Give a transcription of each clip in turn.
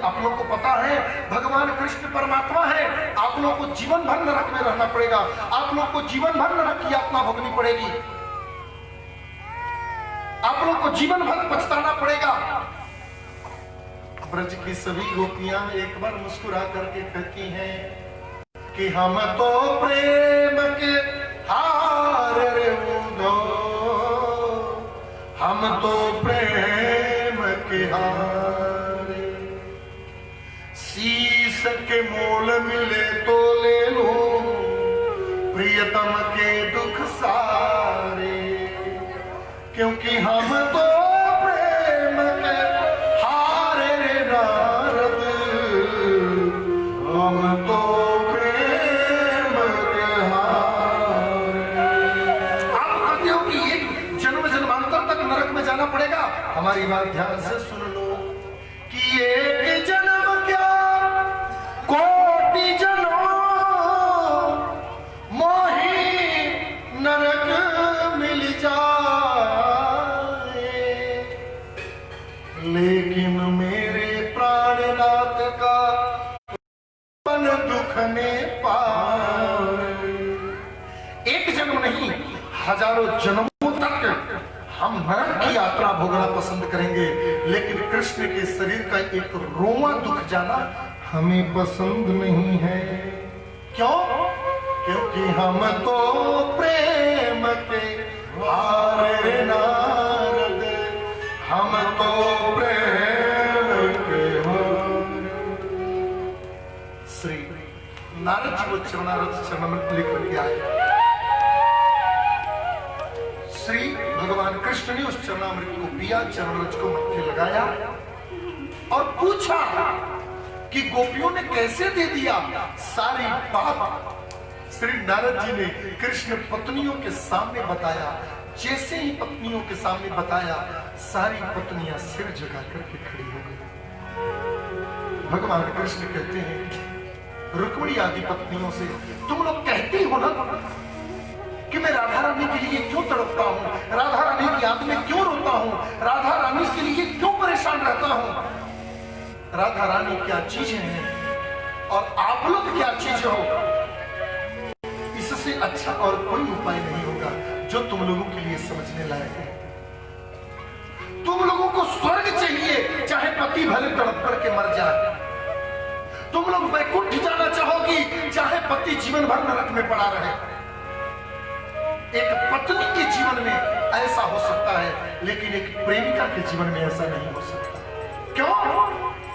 आप लोग को पता है भगवान कृष्ण परमात्मा है। आप लोग को जीवन भर नरक में रहना पड़ेगा, आप लोग को जीवन भर नरक की यातना भोगनी पड़ेगी, आप लोग को जीवन भर पछताना पड़ेगा। ब्रज की सभी गोपियां एक बार मुस्कुरा करके कहती हैं कि हम तो प्रेम के हार रे उदो, हम तो प्रेम के हारे, शीश के मोल मिले तो ले लो प्रियतम के दुख सारे, क्योंकि हम तो प्रेम के हारे रे नारद, हम तो प्रेम के हारे। आप कहते हो कि एक जन्म जन्मांतर तक नरक में जाना पड़ेगा। हमारी बात ध्यान से सुन लो कि एक जन्म क्या कोटि जन्म मोही नरक मिल जाए, लेकिन मेरे प्राणनाथ का मन दुख में पाए। एक जन्म नहीं, हजारों जन्मों तक हम नरक की यात्रा भोगना पसंद करेंगे, लेकिन कृष्ण के शरीर का एक रोवां दुख जाना हमें पसंद नहीं है। क्यों? क्योंकि हम तो प्रेम के हारे नारद, हम तो प्रेम के हारे। श्री नारद जी वो चरणामृत लेकर के आए। श्री भगवान कृष्ण ने उस चरणामृत को पिया, चरणामृत को मत्थे लगाया और पूछा कि गोपियों ने कैसे दे दिया। सारी बात श्री नारद जी ने कृष्ण पत्नियों के सामने बताया। जैसे ही पत्नियों के सामने बताया, सारी पत्नियां सिर झुका करके खड़ी हो गई। भगवान कृष्ण कहते हैं रुक्मिणी आदि पत्नियों से, तुम लोग कहती हो ना कि मैं राधा रानी के लिए क्यों तड़पता हूँ, राधा रानी की याद में क्यों रोता हूँ, राधा रानी के लिए क्यों परेशान रहता हूँ। राधा रानी क्या चीजें हैं और आप लोग क्या चीज हो, इससे अच्छा और कोई उपाय नहीं होगा जो तुम लोगों के लिए समझने लायक है। तुम लोगों को स्वर्ग चाहिए, चाहे पति भले तड़प करके मर जाए। तुम लोग वैकुंठ जाना चाहोगी, चाहे पति जीवन भर नरक में पड़ा रहे। एक पत्नी के जीवन में ऐसा हो सकता है, लेकिन एक प्रेमिका के जीवन में ऐसा नहीं हो सकता। क्यों?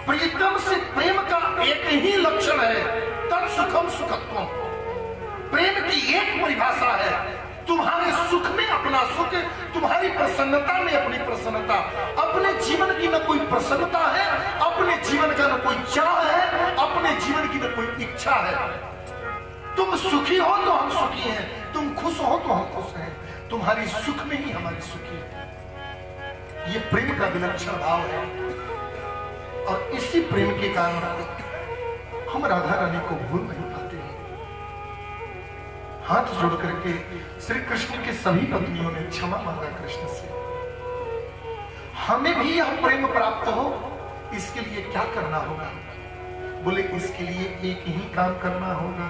प्रीतम से प्रेम का एक ही लक्षण है, तत्सुखम सुखत्वम। प्रेम की एक परिभाषा है, तुम्हारे सुख में अपना सुख, तुम्हारी प्रसन्नता में अपनी प्रसन्नता। अपने जीवन की न कोई प्रसन्नता है, अपने जीवन का न कोई चाह है, अपने जीवन की न कोई इच्छा है। तुम सुखी हो तो हम सुखी हैं, तुम खुश हो तो हम खुश हैं, तुम्हारी सुख में ही हमारी सुखी है। ये प्रेम का विलक्षण भाव है और इसी प्रेम के कारण हम राधा रानी को भूल नहीं पाते हैं। हाथ जोड़ करके श्री कृष्ण के सभी पत्नियों ने क्षमा मांगा कृष्ण से। हमें भी यह प्रेम प्राप्त हो, इसके लिए क्या करना होगा? बोले इसके लिए एक ही काम करना होगा,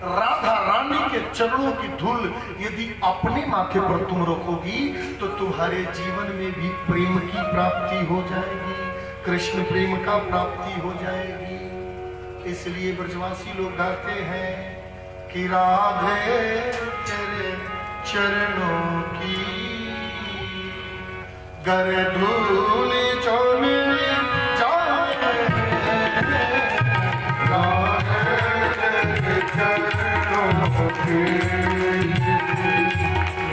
राधा रानी के चरणों की धूल यदि अपने माथे पर तुम रखोगी तो तुम्हारे जीवन में भी प्रेम की प्राप्ति हो जाएगी, कृष्ण प्रेम का प्राप्ति हो जाएगी। इसलिए ब्रजवासी लोग गाते हैं कि राधे तेरे चरणों की गर धूल जो मिल जाए, राधे तेरे चरणों की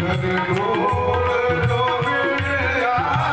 गर धूल जो मिल जाए,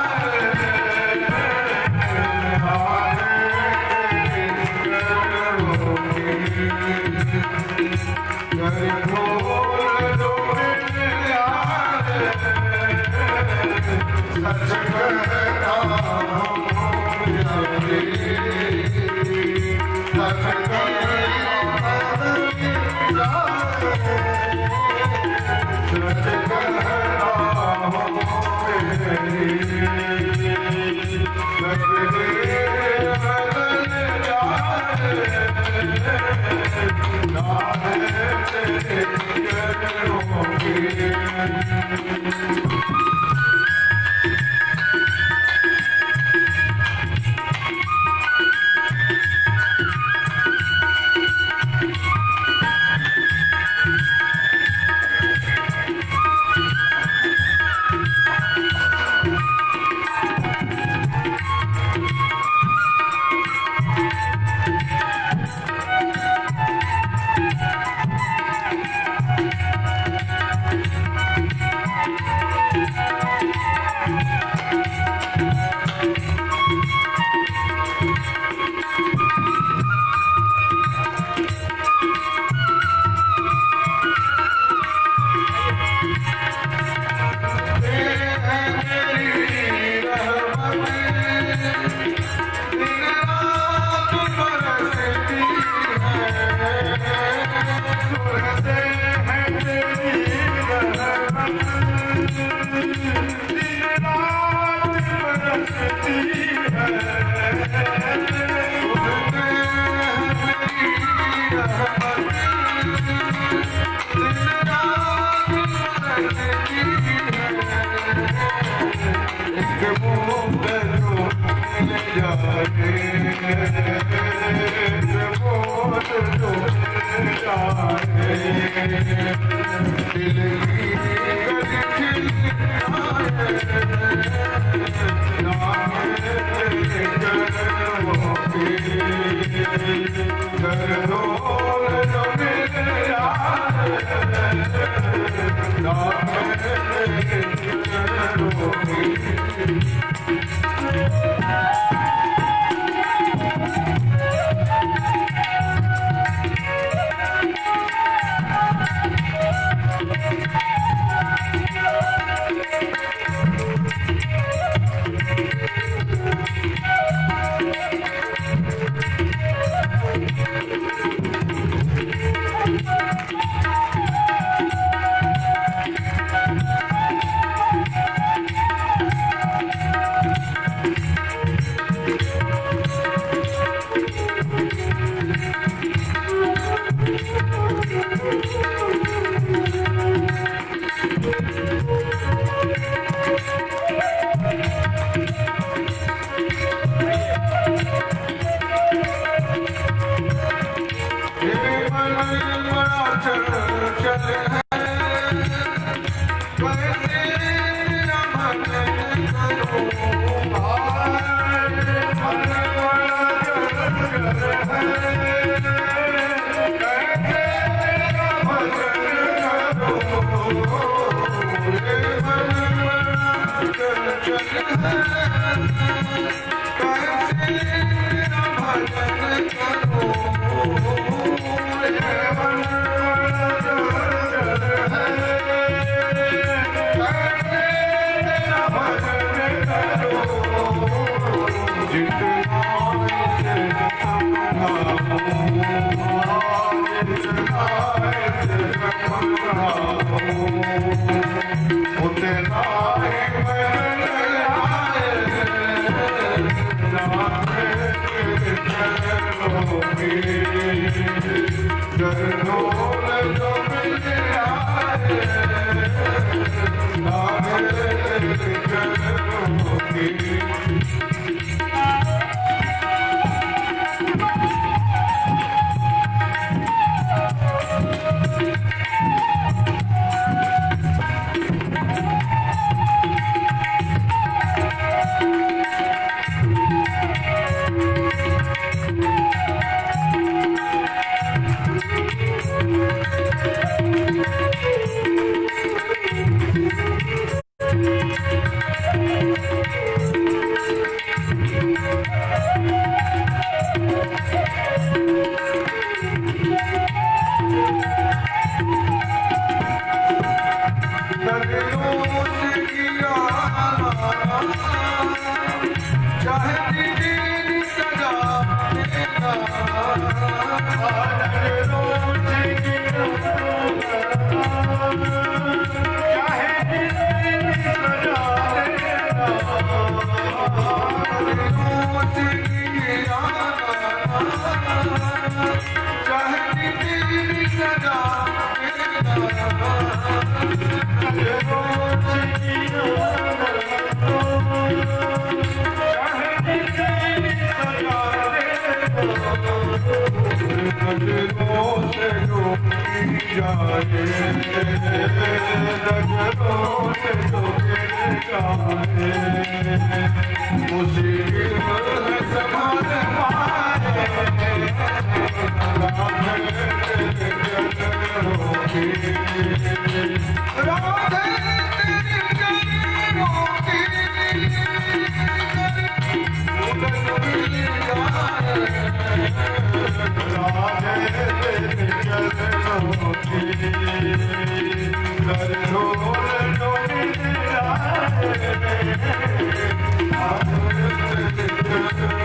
Thank you.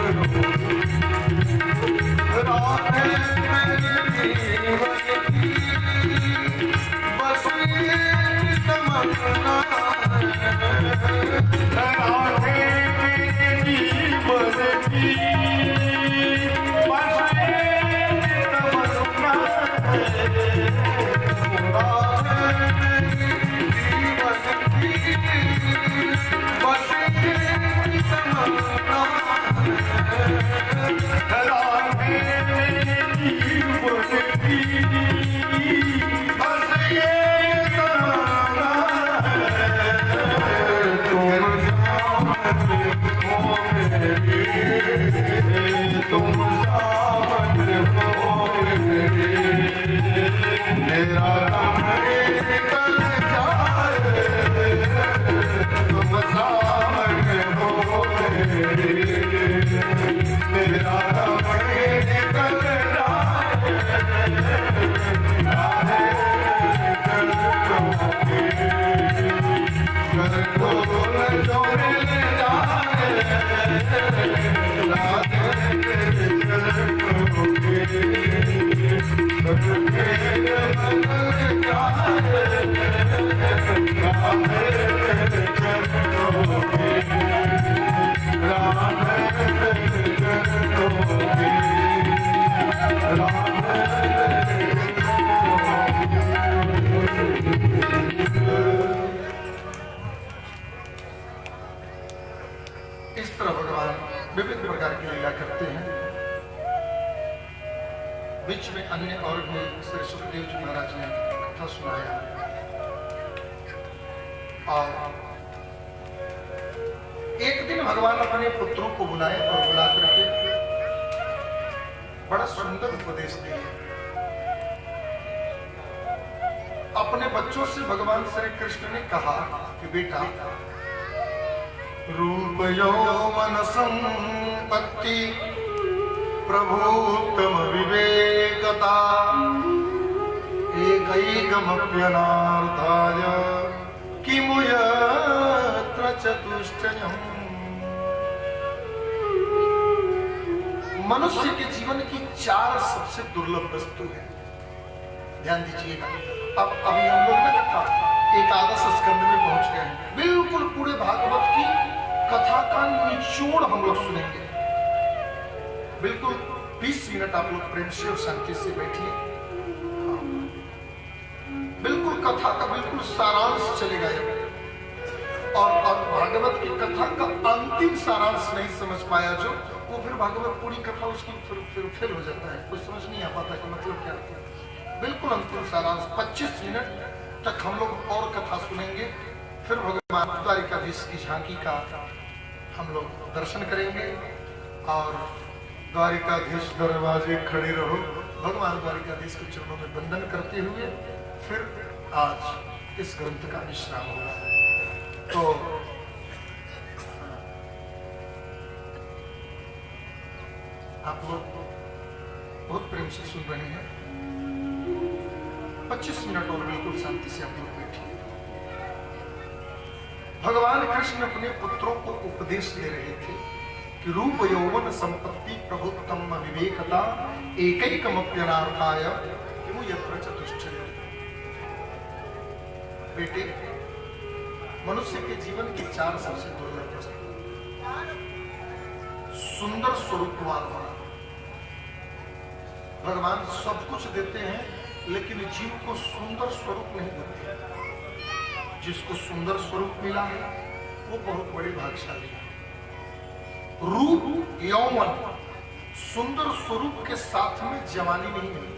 बीच में अन्य और भी श्री सुखदेव जी महाराज ने कथा सुनाया। और एक दिन भगवान अपने पुत्रों को बुलाए और बुला करके बड़ा सुंदर उपदेश दिए। अपने बच्चों से भगवान श्री कृष्ण ने कहा कि बेटा, रूप यौवन संपत्ति प्रभुत्तम विवेकता एकैकमप्यनार्थाय किमु यत्र चतुष्टयम्। मनुष्य के जीवन की 4 सबसे दुर्लभ वस्तु है। ध्यान दीजिएगा। अब अभी हम लोग ने कथा एकादश स्कंद में पहुंच गए हैं। बिल्कुल पूरे भागवत की कथा का निचोड़ हम लोग सुनेंगे। बिल्कुल 20 मिनट आप लोग प्रेम से और शांति से बैठिए। बिल्कुल कथा का बिल्कुल सारांश चलेगा। और भागवत की कथा का अंतिम सारांश नहीं समझ पाया जो, वो फिर भागवत पूरी कथा उसकी फिर फेल हो जाता है। कुछ समझ नहीं आ पाता कि मतलब क्या है। बिल्कुल अंतिम सारांश 25 मिनट तक हम लोग और कथा सुनेंगे। फिर भगवान द्वारिकाधीश की झांकी का हम लोग दर्शन करेंगे। और द्वारिकाधीश दरवाजे खड़े रहो, भगवान द्वारिकाधीश के चरणों में वंदन करते हुए फिर आज इस ग्रंथ का विश्राम होगा। तो आप लोग बहुत प्रेम से सुन रहे हैं। 25 मिनट और बिल्कुल शांति से आप लोग बैठिए। भगवान कृष्ण अपने पुत्रों को उपदेश दे रहे थे कि रूप यौवन संपत्ति प्रभुत्तम विवेकता एकैकमप्यनार्थाय किमु यत्र चतुष्टयम्। बेटे, मनुष्य के जीवन की 4 सबसे दुर्लभ वस्तु। सुंदर स्वरूपवान होना। भगवान सब कुछ देते हैं लेकिन जीव को सुंदर स्वरूप नहीं देते। जिसको सुंदर स्वरूप मिला है वो बहुत बड़ी भाग्यशाली है। रूप यौवन, सुंदर स्वरूप के साथ में जवानी नहीं मिलती।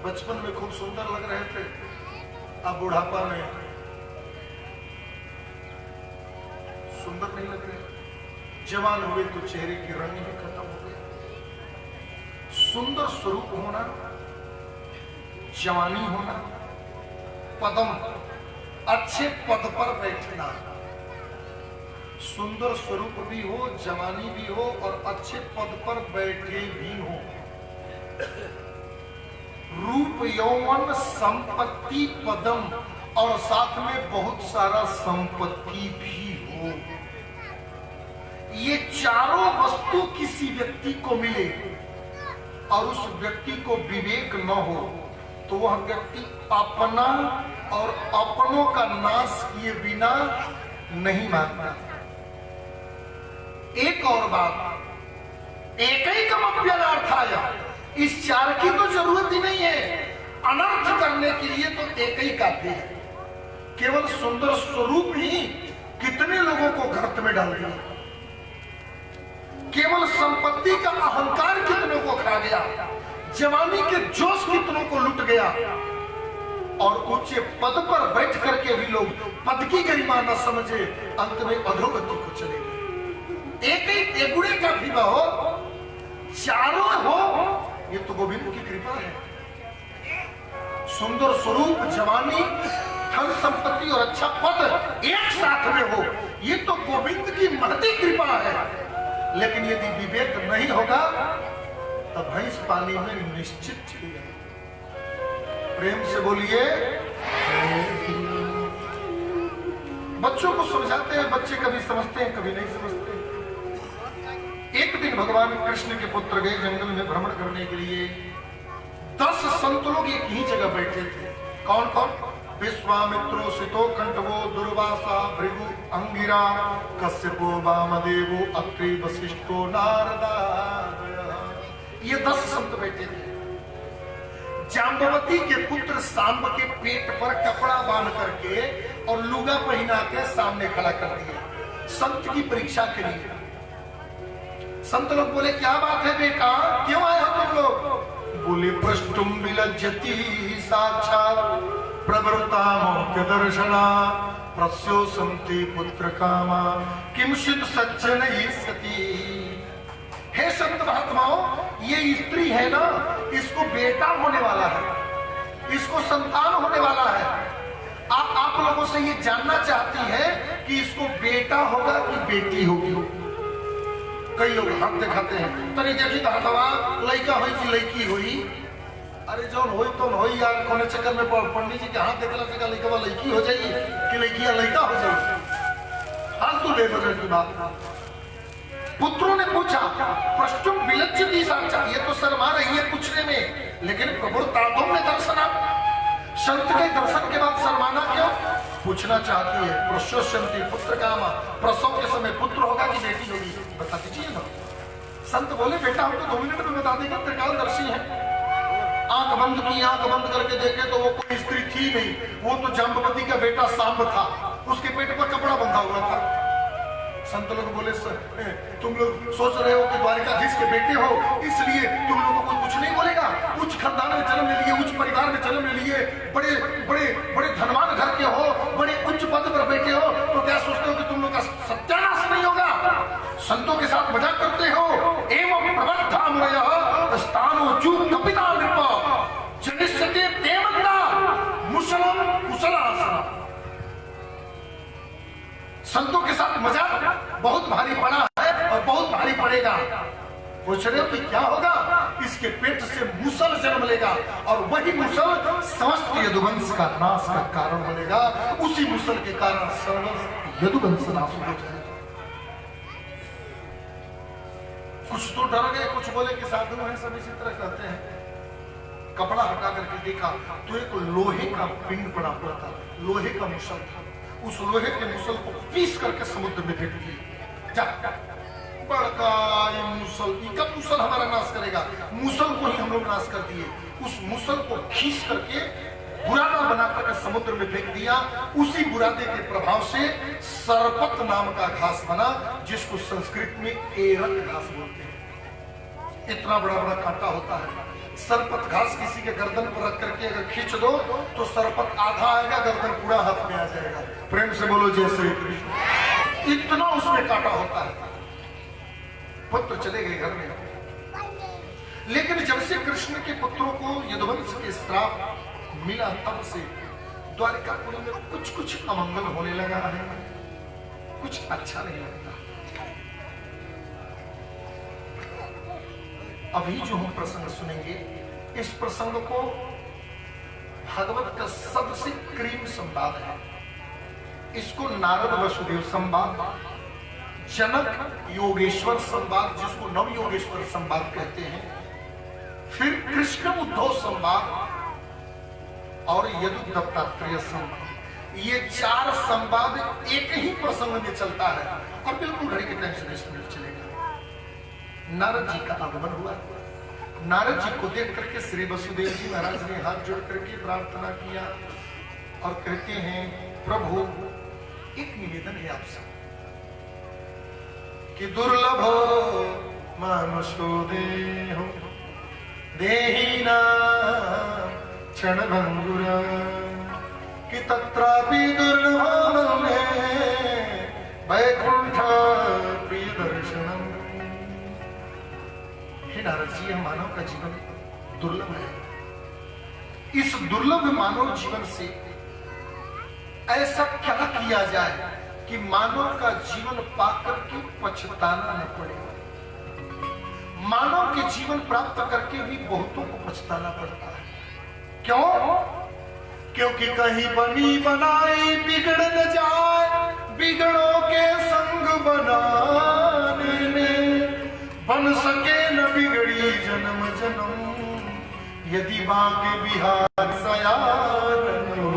बचपन में खूब सुंदर लग रहे थे, अब बुढ़ापा में सुंदर नहीं लग रहे। जवान हुए तो चेहरे की रंग भी खत्म हो गए। सुंदर स्वरूप होना, जवानी होना, पदम, अच्छे पद पर बैठना। सुंदर स्वरूप भी हो, जवानी भी हो और अच्छे पद पर बैठे भी हो। रूप यौवन संपत्ति पदम और साथ में बहुत सारा संपत्ति भी हो। ये चारों वस्तु किसी व्यक्ति को मिले और उस व्यक्ति को विवेक न हो तो वह व्यक्ति अपना और अपनों का नाश किए बिना नहीं मानता। एक और बात, एकैकमप्यनार्थाय, इस 4 की तो जरूरत ही नहीं है। अनर्थ करने के लिए तो एक ही काफी है। केवल सुंदर स्वरूप ही कितने लोगों को गर्त में डाल दिया। केवल संपत्ति का अहंकार कितनों को खा गया। जवानी के जोश कितनों को लुट गया। और ऊंचे पद पर बैठ करके भी लोग पद की गरिमा न समझे अंत में अधोगति को चले गए। एक ही एगुड़े का भी हो, चारों हो, ये तो गोविंद की कृपा है। सुंदर स्वरूप, जवानी, धन संपत्ति और अच्छा पद एक साथ में हो, ये तो गोविंद की महती कृपा है। लेकिन यदि विवेक नहीं होगा तो भैंस पानी में निश्चित चली जाएगी। प्रेम से बोलिए। बच्चों को समझाते हैं, बच्चे कभी समझते हैं कभी नहीं समझते। एक दिन भगवान कृष्ण के पुत्र गए जंगल में भ्रमण करने के लिए। 10 संत लोग एक ही जगह बैठे थे। कौन कौन? विश्वामित्रो, शितोकंठवो, दुर्वासा, भृगु, अंगिरा, कश्यपो, वामदेवो, अत्रि, वशिष्ठो, नारदा। ये 10 संत बैठे थे। जाम्बवती के पुत्र सांब के पेट पर कपड़ा बांध करके और लुगा पहना के सामने खड़ा कर दिया संत की परीक्षा के लिए। संत लोग बोले क्या बात है बेटा, क्यों आए हो तुम लोग? बोले प्रष्टुम विलज्जति साक्षात् प्रवृत्ता मोक्ष दर्शना प्रस्योसन्ति पुत्र कामा किंचित् सज्जन सती। हे संत महात्माओं, ये स्त्री है ना, इसको बेटा होने वाला है, इसको संतान होने वाला है। आप लोगों से ये जानना चाहती है कि इसको बेटा होगा कि बेटी होगी? कई लोग हाथ दिखाते हैं, तनी देखी हथवा लड़का हुई कि लड़की हुई। अरे जौन होई तो होई यार, कोने चक्कर में पंडित जी के हाथ देखला से लड़का लड़की हो जाएगी कि लड़कियां लड़का हो जाएगी? फालतू बेवजह की बात। पुत्रों ने पूछा प्रष्टुम विलज्जति साक्षात्, ये तो शर्मा रही है पूछने में, लेकिन प्रवृत्तातुम में दर्शना, संत के दर्शन के बाद शर्माना क्यों? पूछना चाहती है। प्रसवती पुत्र कामा, प्रसव के समय पुत्र होगा कि बेटी होगी, बता दीजिए ना। संत बोले बेटा हम तो 2 मिनट में बता देगा, त्रिकालदर्शी है। आंख बंद की, आंख बंद करके देखे तो वो कोई स्त्री थी नहीं, वो तो जाम्बवती का बेटा सांब था, उसके पेट पर कपड़ा बंधा हुआ था। संत लोग बोले तुम लोग सोच रहे हो कि द्वारिकाधीश के बेटे हो, इसलिए तुम लोगों को कुछ नहीं बोलेगा। उच्च खानदान में जन्म ले लिए, उच्च परिवार में जन्म ले लिए, बड़े बड़े बड़े धनवान घर के हो, बड़े उच्च पद पर बैठे हो, तो क्या सोचते हो कि तुम लोग का सत्यानाश नहीं होगा? संतों के साथ मजाक करते हो। एवं प्रबद्धा मुरयः स्थानो चूक कपिता नृप जनिष्यते देवन्दा मुसलम कुशलासना। संतों के साथ मजाक बहुत भारी पड़ा है और बहुत भारी पड़ेगा। पूछ रहे हो कि क्या होगा? इसके पेट से मुसल जन्म लेगा और वही मुसल समस्त यदुवंश का नाश का कारण बनेगा। उसी मुसल के कारण समस्त यदुवंश नाश हो जाएगा। कुछ तो डर गए, कुछ बोले कि साधु हैं, सब इसी तरह कहते हैं। कपड़ा हटा करके देखा तो एक लोहे का पिंड पड़ा हुआ था, लोहे का मुसल था। उस लोहे के मुसल को पीस करके समुद्र में फेंक दिया। बड़का ये मुसल, कब मुसल हमारा नाश करेगा? मुसल को ही हम लोग नाश कर दिए। उस मुसल को खींच करके बुरादा बना करके समुद्र में फेंक दिया। उसी बुरादे के प्रभाव से सरपत नाम का घास बना, जिसको संस्कृत में एरक घास बोलते हैं। इतना बड़ा बड़ा कांटा होता है। सरपत घास किसी के गर्दन पर रख करके अगर खींच दो तो सरपत आधा आएगा, गर्दन पूरा हाथ में आ जाएगा। प्रेम से बोलो जय श्री कृष्ण। इतना उसमें कांटा होता है। पुत्र चले गए घर में, लेकिन जब से कृष्ण के पुत्रों को यदुवंश के श्राप मिला, तब से द्वारिकापुरी में कुछ कुछ अमंगल होने लगा है, कुछ अच्छा नहीं लगता। अभी जो हम प्रसंग सुनेंगे, इस प्रसंग को भागवत का सबसे क्रीम संवाद है। इसको नारद वसुदेव संवाद, जनक योगेश्वर संवाद, जिसको नव योगेश्वर संवाद कहते हैं, फिर कृष्ण उद्धव संवाद और यदु दत्तात्रेय संवाद। ये 4 संवाद एक ही प्रसंग में चलता है और बिल्कुल घड़ी के टाइम से 20 मिनट चलेगा। नारद जी का आगमन हुआ। नारद जी को देख करके श्री वसुदेव जी महाराज ने हाथ जोड़ करके प्रार्थना किया और कहते हैं, प्रभु एक निवेदन है आपसे कि दुर्लभ मानुषो देहो देहिना क्षणभंगुर कि तत्रापि दुर्लभम वैकुंठ प्रिय दर्शनम। हे नारद जी, मानव का जीवन दुर्लभ है। इस दुर्लभ मानव जीवन से ऐसा क्या किया जाए कि मानव का जीवन पाकर के पछताना न पड़े। मानव के जीवन प्राप्त करके भी बहुतों को पछताना पड़ता है। क्यों? क्योंकि कहीं बनी बनाई बिगड़ न जाए, बिगड़ों के संग बनाने में बन सके न बिगड़ी जन्म जन्म, यदि बांके बिहार सयारन हो।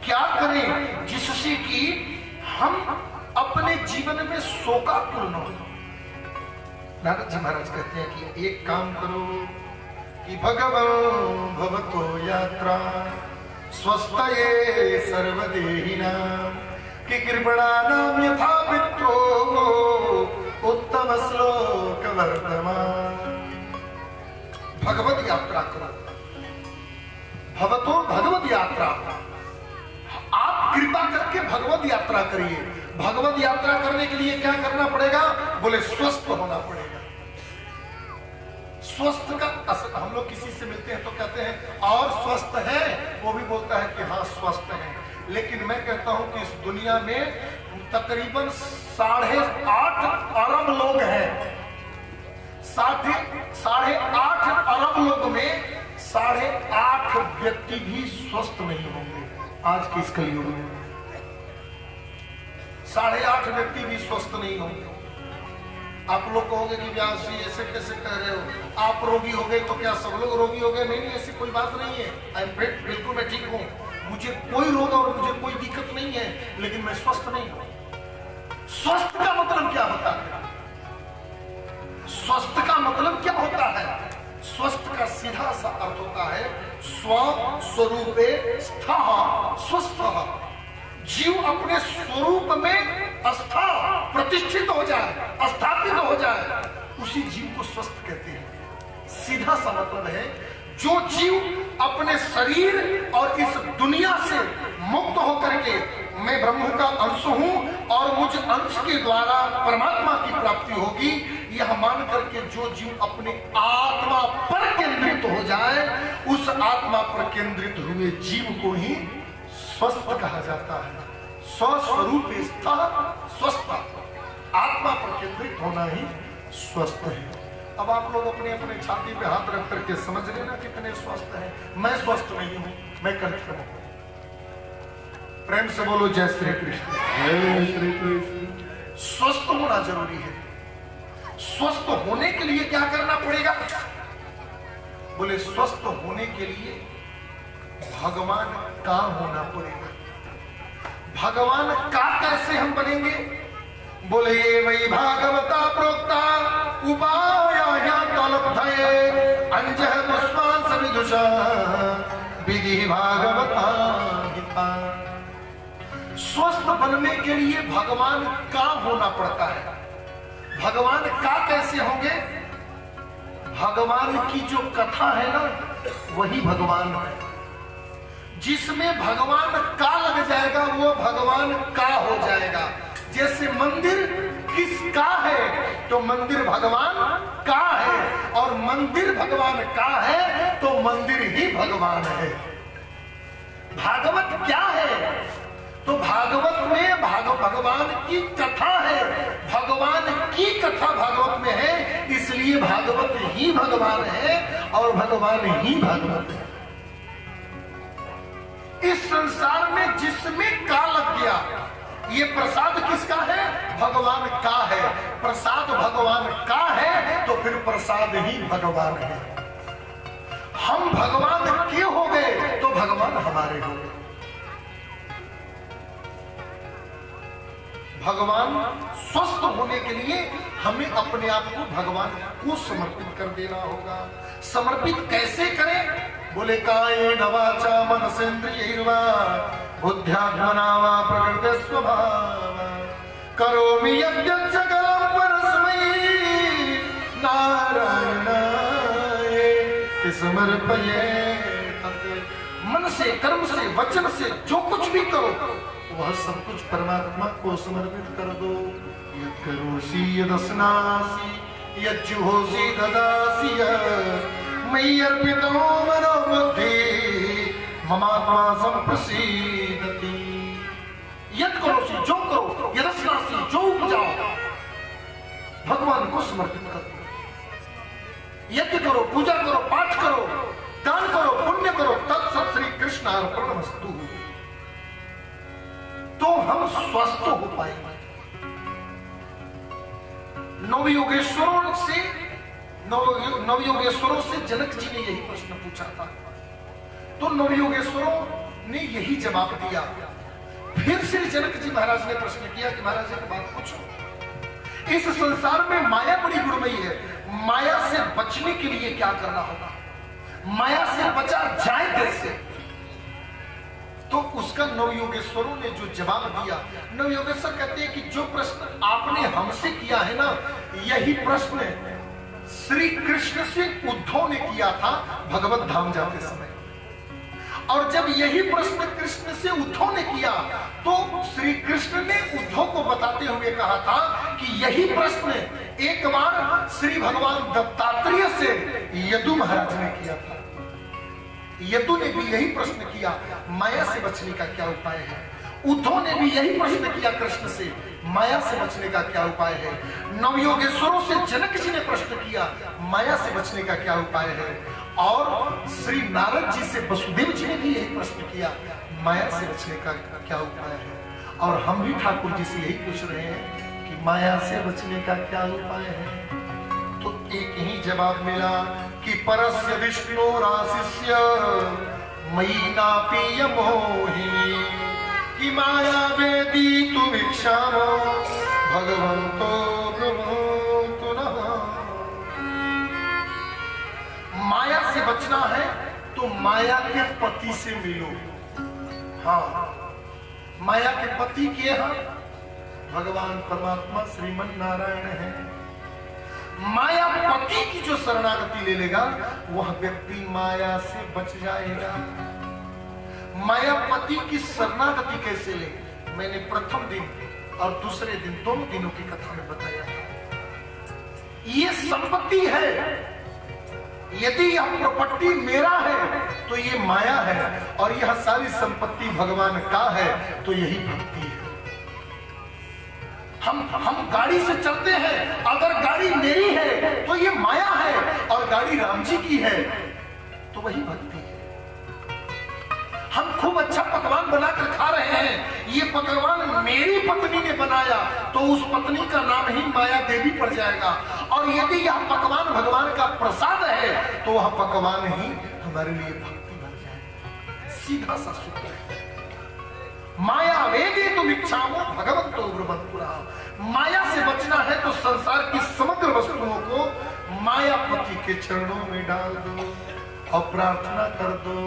क्या करें जिससे कि हम अपने जीवन में शोकाकुल न हो। नारद जी महाराज कहते हैं कि एक काम करो कि भगवन् भवतो यात्रा स्वस्थये सर्वदेहिनां कि कृपणानां यथा पित्रो उत्तम श्लोक वर्तमान। भगवत यात्रा करो, भवतो भगवत यात्रा। आप कृपा करके भगवत यात्रा करिए। भगवत यात्रा करने के लिए क्या करना पड़ेगा? बोले स्वस्थ होना पड़ेगा। स्वस्थ का असर, हम लोग किसी से मिलते हैं तो कहते हैं और स्वस्थ है, वो भी बोलता है कि हाँ स्वस्थ है, लेकिन मैं कहता हूं कि इस दुनिया में तकरीबन 8.5 अरब लोग हैं। 8.5 अरब लोग में 8.5 व्यक्ति भी स्वस्थ नहीं होंगे आज के इस कलयुग में। 8.5 व्यक्ति भी स्वस्थ नहीं होंगे। आप लोग कहोगे कि व्यास जी ऐसे कैसे कह रहे हो, आप रोगी हो गए तो क्या सब लोग रोगी हो गए? नहीं, ऐसी कोई बात नहीं है। आई एम फिट, बिल्कुल मैं ठीक हूँ, मुझे कोई रोग और मुझे कोई दिक्कत नहीं है, लेकिन मैं स्वस्थ नहीं हूँ। स्वस्थ का मतलब क्या होता है? स्वस्थ का मतलब क्या होता है? स्वस्थ का सीधा सा अर्थ होता है स्व स्वरूपे स्थः स्वस्थः। जीव अपने स्वरूप में प्रतिष्ठित हो जाए, स्थापित हो जाए, उसी जीव को स्वस्थ कहते हैं। सीधा सा मतलब है जो जीव अपने शरीर और इस दुनिया से मुक्त होकर के मैं ब्रह्म का अंश हूं और मुझ अंश के द्वारा परमात्मा की प्राप्ति होगी, यह मान करके जो जीव अपने आत्मा पर केंद्रित हो जाए, उस आत्मा पर केंद्रित हुए जीव को ही स्वस्थ कहा जाता है। स्वस्वरूप स्वस्थ, आत्मा पर केंद्रित होना ही स्वस्थ है। अब आप लोग अपने अपने छाती पे हाथ रख करके समझ लेना कितने स्वस्थ हैं। मैं स्वस्थ नहीं हूं, मैं करता हूं। प्रेम से बोलो जय श्री कृष्ण। जय श्री कृष्ण। स्वस्थ होना जरूरी है। स्वस्थ होने के लिए क्या करना पड़ेगा? बोले स्वस्थ होने के लिए भगवान का होना पड़ेगा। भगवान का कैसे हम बनेंगे? बोले वही भागवता प्रोक्ता उपाय अंजह पुष्पांश विदुषा विधि भागवता गीता। स्वस्थ बनने के लिए भगवान का होना पड़ता है। भगवान का कैसे होंगे? भगवान की जो कथा है ना, वही भगवान है। जिसमें भगवान का लग जाएगा वो भगवान का हो जाएगा। जैसे मंदिर किसका है तो मंदिर भगवान का है, और मंदिर भगवान का है तो मंदिर ही भगवान है। भागवत क्या है? तो भागवत में भगवान की कथा है। भगवान की कथा भागवत में है, इसलिए भागवत ही भगवान है और भगवान ही भागवत है। इस संसार में जिसमें का लग गया, ये प्रसाद किसका है? भगवान का है। प्रसाद भगवान का है तो फिर प्रसाद ही भगवान है। हम भगवान के हो गए तो भगवान हमारे हो गए। भगवान स्वस्थ होने के लिए हमें अपने आप को भगवान को समर्पित कर देना होगा। समर्पित कैसे करें? बोले कायेन वाचा मनसेन्द्रियैर्वा बुद्ध्यात्मना वा प्रकृते स्वभाव करोमि यद्यत् सकलं परस्मै नारायणाय समर्पयेत्। मन से, कर्म से, वचन से जो कुछ भी करो वह सब कुछ परमात्मा को समर्पित कर दो। यत् करोसि यदस्नासि यज्जुहोसि ददासि मयि अर्पितो मनो बुद्धि ममात्मा संप्रसीदति। यत् करोसि, जो करो, यदस्नासि, जो उपजाओ, भगवान को समर्पित कर दो। यज्ञ करो, पूजा करो, पाठ करो, दान करो, पुण्य करो, तत्सत श्री कृष्ण अर्पणमस्तु। तो हम स्वस्थ हो पाएंगे। नवयोगेश्वरों से जनक जी ने यही प्रश्न पूछा था, तो नवयोगेश्वरों ने यही जवाब दिया। फिर से जनक जी महाराज ने प्रश्न किया कि महाराज एक बात पूछो, इस संसार में माया बड़ी गुणमयी है, माया से बचने के लिए क्या करना होगा? माया से बचा जाए कैसे? तो उसका नवयोगेश्वरों ने जो जवाब दिया, नवयोगेश्वर कहते हैं कि जो प्रश्न आपने हमसे किया है ना, यही प्रश्न श्री कृष्ण से उद्धव ने किया था भगवत धाम जाते समय। और जब यही प्रश्न कृष्ण से उद्धव ने किया तो श्री कृष्ण ने उद्धव को बताते हुए कहा था कि यही प्रश्न एक बार श्री भगवान दत्तात्रेय से यदु महाराज ने किया था। यदु ने भी यही प्रश्न किया, माया से बचने का क्या उपाय है। उद्धव ने भी यही प्रश्न किया कृष्ण से, माया से बचने का क्या उपाय है। नवयोगेश्वरों से जनक जी ने प्रश्न किया, माया से बचने का क्या उपाय है। और श्री नारद जी से वसुदेव जी ने भी यही प्रश्न किया, माया से बचने का क्या उपाय है। और हम भी ठाकुर जी से यही पूछ रहे हैं कि माया से बचने का क्या उपाय है। तो एक ही जवाब मिला कि परस्य विष्णुराशिष्य मयि नापि मोहिनी कि माया वेदी तु भिक्षामो भगवन्तो ब्रह्मोऽस्तु नः। माया से बचना है तो माया के पति से मिलो। हाँ, माया के पति के हैं भगवान परमात्मा श्रीमन नारायण है। माया पति की जो शरणागति ले लेगा वह व्यक्ति माया से बच जाएगा। माया पति की शरणागति कैसे ले, मैंने प्रथम दिन और दूसरे दिन दोनों दिनों की कथा में बताया। ये संपत्ति है, यदि यह प्रॉपर्टी मेरा है तो ये माया है, और यह सारी संपत्ति भगवान का है तो यही भक्ति है। हम गाड़ी से चलते हैं, अगर गाड़ी मेरी है तो ये माया है, और गाड़ी राम जी की है तो वही भक्ति है। हम खूब अच्छा पकवान बनाकर खा रहे हैं, ये पकवान मेरी पत्नी ने बनाया तो उस पत्नी का नाम ही माया देवी पड़ जाएगा। और यदि यह पकवान भगवान का प्रसाद है तो वह पकवान ही हमारे लिए भक्ति बन जाएगा। सीधा सा सूत्र है, माया वेदी तो भिक्षामो भगवन्तो ब्रह्मपुरा। माया से बचना है तो संसार की समग्र वस्तुओं को मायापति के चरणों में डाल दो और प्रार्थना कर दो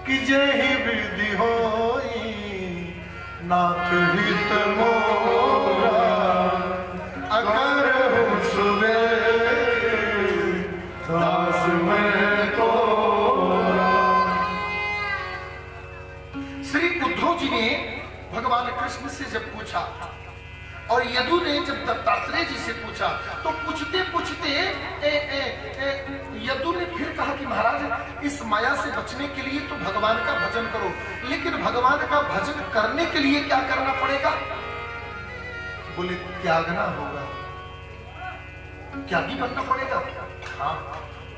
कि जय ही वृद्धि होई नाथ हित मोरा अगर हूँ सुबह दास में तोरा। श्री उद्धव जी ने भगवान कृष्ण से जब पूछा और यदु ने जब दत्तात्रेय जी से पूछा तो पूछते पूछते यदु ने फिर कहा कि महाराज इस माया से बचने के लिए तो भगवान का भजन करो, लेकिन भगवान का भजन करने के लिए क्या करना पड़ेगा। बोले त्यागना होगा, त्यागी बनना पड़ेगा। हाँ,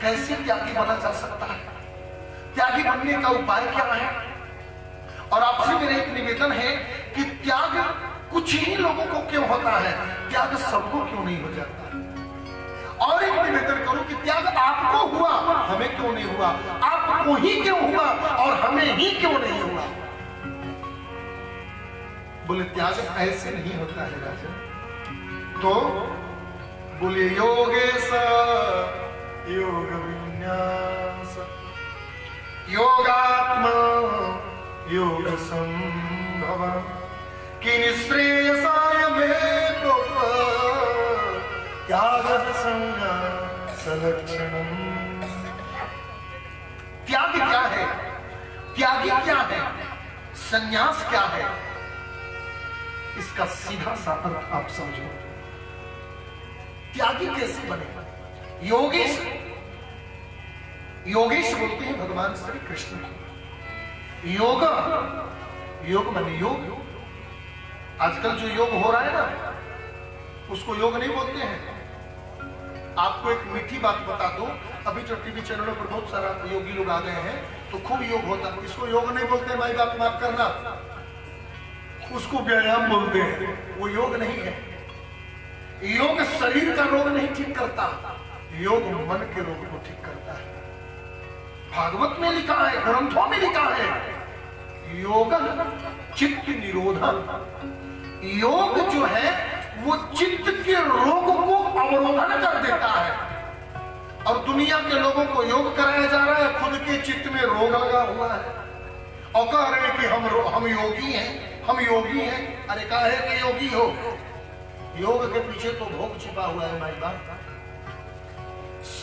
कैसे त्यागी बना जा सकता है, त्यागी बनने का उपाय क्या है। और आपसे मेरा एक निवेदन है कि त्याग कुछ ही लोगों को क्यों होता है, त्याग सबको क्यों नहीं हो जाता। और एक निवेदन करूं कि त्याग आपको हुआ, हमें क्यों नहीं हुआ, आपको ही क्यों हुआ और हमें ही क्यों नहीं हुआ। बोले त्याग ऐसे नहीं होता है राजा। तो बोले योगेश योग विन्यास योगात्मा योग संभव कि निःश्रेयसाय में त्याग सलक्षणम। त्याग क्या है, त्यागी क्या है, संन्यास क्या है, इसका सीधा सा अर्थ आप समझो। त्यागी कैसे बने। योगेश, योगेश बोलते हैं भगवान श्री कृष्ण को। योग, योग माने योग। आजकल जो योग हो रहा है ना उसको योग नहीं बोलते हैं। आपको एक मीठी बात बता दूं, अभी जो टीवी चैनलों पर बहुत सारा योगी लोग आ गए हैं तो खूब योग होता है, इसको योग नहीं बोलते। भाई बात माफ करना, उसको व्यायाम बोलते हैं, वो योग नहीं है। योग शरीर का रोग नहीं ठीक करता, योग मन के रोग को ठीक करता है। भागवत में लिखा है, ग्रंथों में लिखा है, योग चित्त निरोधन। योग जो है वो चित्त के रोग को अवरोधन कर देता है। और दुनिया के लोगों को योग कराया जा रहा है, खुद के चित्त में रोग लगा हुआ है। और कह रहे हैं कि हम योगी हैं, हम योगी हैं। अरे काहे के योगी हो? योग के पीछे तो भोग छिपा हुआ है माई बाप।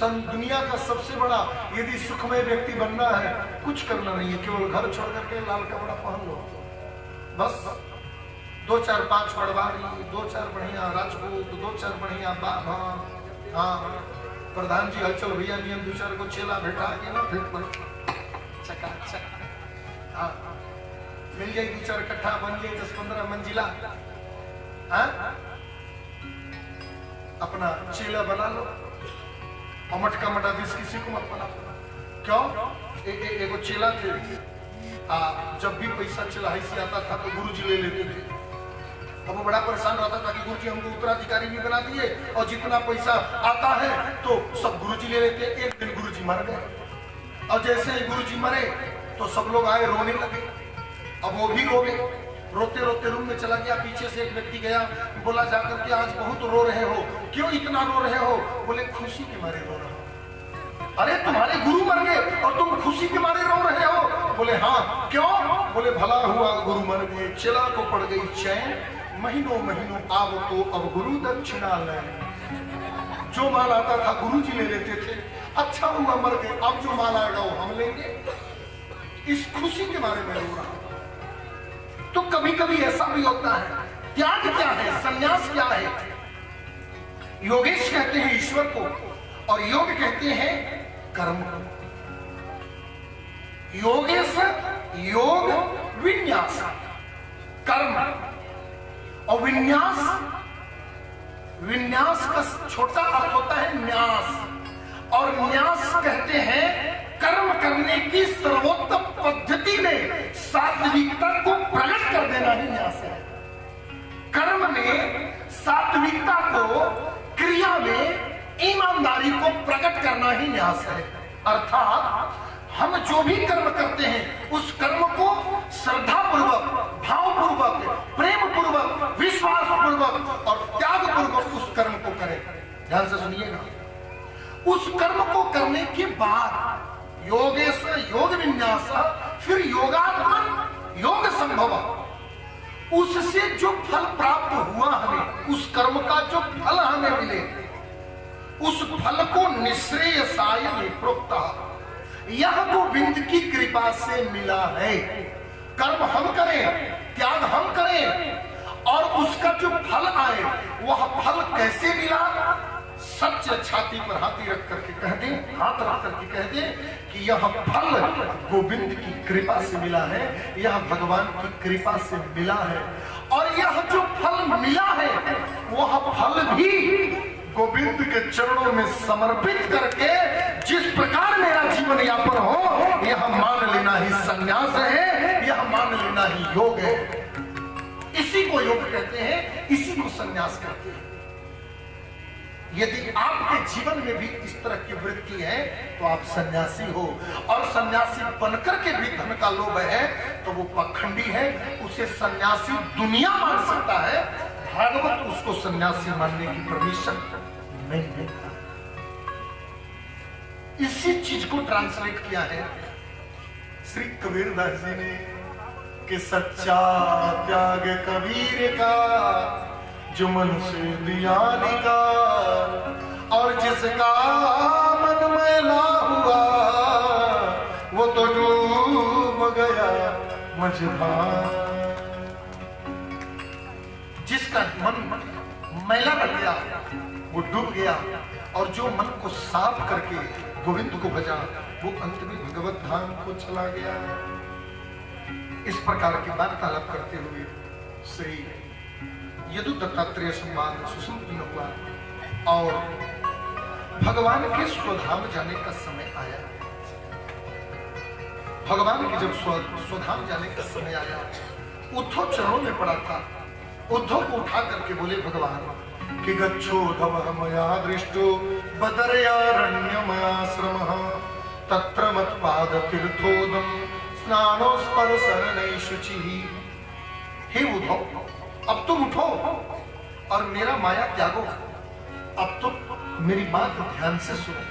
दुनिया का सबसे बड़ा यदि सुखमय व्यक्ति बनना है, कुछ करना नहीं है, केवल घर छोड़ करके लाल कपड़ा पहन लो बस। 2-4-5 पटवारी, 2-4 बढ़िया राजपूत, 2-4 बढ़िया हाँ प्रधान जी हलचल भैया नियम 2-4 को चेला बैठा के ना फिर चका हाँ मिल जाए 2-4 कट्ठा, बन जाए 10-15 मंजिला, हाँ अपना चेला बना लो और मटका मटा दिस किसी को मत बना। क्यों? एगो चेला थे, जब भी पैसा चलाही से आता था तो गुरुजी ले लेते थे। अब वो बड़ा परेशान रहता था कि गुरुजी हमको उत्तराधिकारी भी बना दिए और जितना पैसा आता है तो सब गुरुजी ले लेते। एक दिन गुरुजी मर गए और जैसे ही गुरुजी मरे तो सब लोग आए रोने लगे। अब वो भी रोवे, रोते रोते रूम में चला गया। पीछे से एक व्यक्ति गया, बोला जाकर के आज बहुत रो रहे हो, क्यों इतना रो रहे हो? बोले खुशी के मारे रो रहे हो। अरे तुम्हारे गुरु मर गए और तुम खुशी के मारे रो रहे हो? बोले हाँ। क्यों? बोले भला हुआ गुरु मर गए, चेला को पड़ गई चैन, महीनों महीनों आव तो अब गुरु दक्षिणा ले। जो माल आता था गुरु जी ले लेते थे, अच्छा हुआ मर गए, अब जो माल आएगा वो हम लेंगे। इस खुशी के बारे में रो रहा। तो कभी कभी ऐसा भी होता है। त्याग क्या है, संन्यास क्या है? योगेश कहते हैं ईश्वर को और योग कहते हैं कर्म। योगेश योग विन्यास, कर्म और विन्यास। विन्यास का छोटा अर्थ होता है न्यास, और न्यास कहते हैं कर्म करने की सर्वोत्तम पद्धति में सात्विकता को प्रकट कर देना ही न्यास है। कर्म में सात्विकता को, क्रिया में ईमानदारी को प्रकट करना ही न्यास है। अर्थात हम जो भी कर्म करते हैं उस कर्म को श्रद्धा पूर्वक, भाव पूर्वक, प्रेम पूर्वक, विश्वास पूर्वक और त्याग पूर्वक उस कर्म को करें। ध्यान से सुनिएगा। उस कर्म को करने के बाद योगेश योग विन्यास, फिर योगात्मन योग संभव, उससे जो फल प्राप्त हुआ हमें, उस कर्म का जो फल हमें मिले, उस फल को निःश्रेयसाय निप्रोक्त, यह गोविंद की कृपा से मिला है। कर्म हम करें, त्याग हम करें और उसका जो फल आए वह फल कैसे मिला? सच्चे छाती पर हाथी रख करके कह दे, हाथ रख करके कह दे कि यह फल गोविंद की कृपा से मिला है, यह भगवान की कृपा से मिला है। और यह जो फल मिला है वह फल भी गोविंद के चरणों में समर्पित करके जिस प्रकार मेरा जीवन यापन हो, यह मान लेना ही संन्यास है, यह मान लेना ही योग है। इसी को योग कहते हैं, इसी को संन्यास कहते हैं। यदि आपके जीवन में भी इस तरह की वृत्ति है तो आप सन्यासी हो। और सन्यासी बनकर के भी धन का लोभ है तो वो पाखंडी है, उसे सन्यासी दुनिया मान सकता है, भागवत उसको सन्यासी मानने की परमिशन नहीं देता। इसी चीज को ट्रांसलेट किया है श्री कबीरदास जी ने कि सच्चा त्याग कबीर का जो मन से दिया निकाल, और जिसका मन मैला हुआ वो तो डूब गया मझधार। जिसका मन मैला रह गया वो डूब गया, और जो मन को साफ करके गोविंद को भजा वो अंत में भगवत धाम को चला गया। इस प्रकार की वार्तालाप करते हुए श्री यदु दत्तात्रेय संवाद सुसंपन्न हुआ और भगवान के स्वधाम जाने का समय आया। भगवान के जब स्वधाम जाने का समय आया, उद्धव चरणों में पड़ा था। उद्धव को उठा करके बोले भगवान कि गच्छोद्धव मया दृष्टो बदरयारण्यमयाश्रमः तत्र मत्पाद तीर्थोदम स्नानोस्पर्शनैः शुचिः। हे उद्धव, अब तुम उठो और मेरा माया त्यागो। अब तुम मेरी बात ध्यान से सुनो।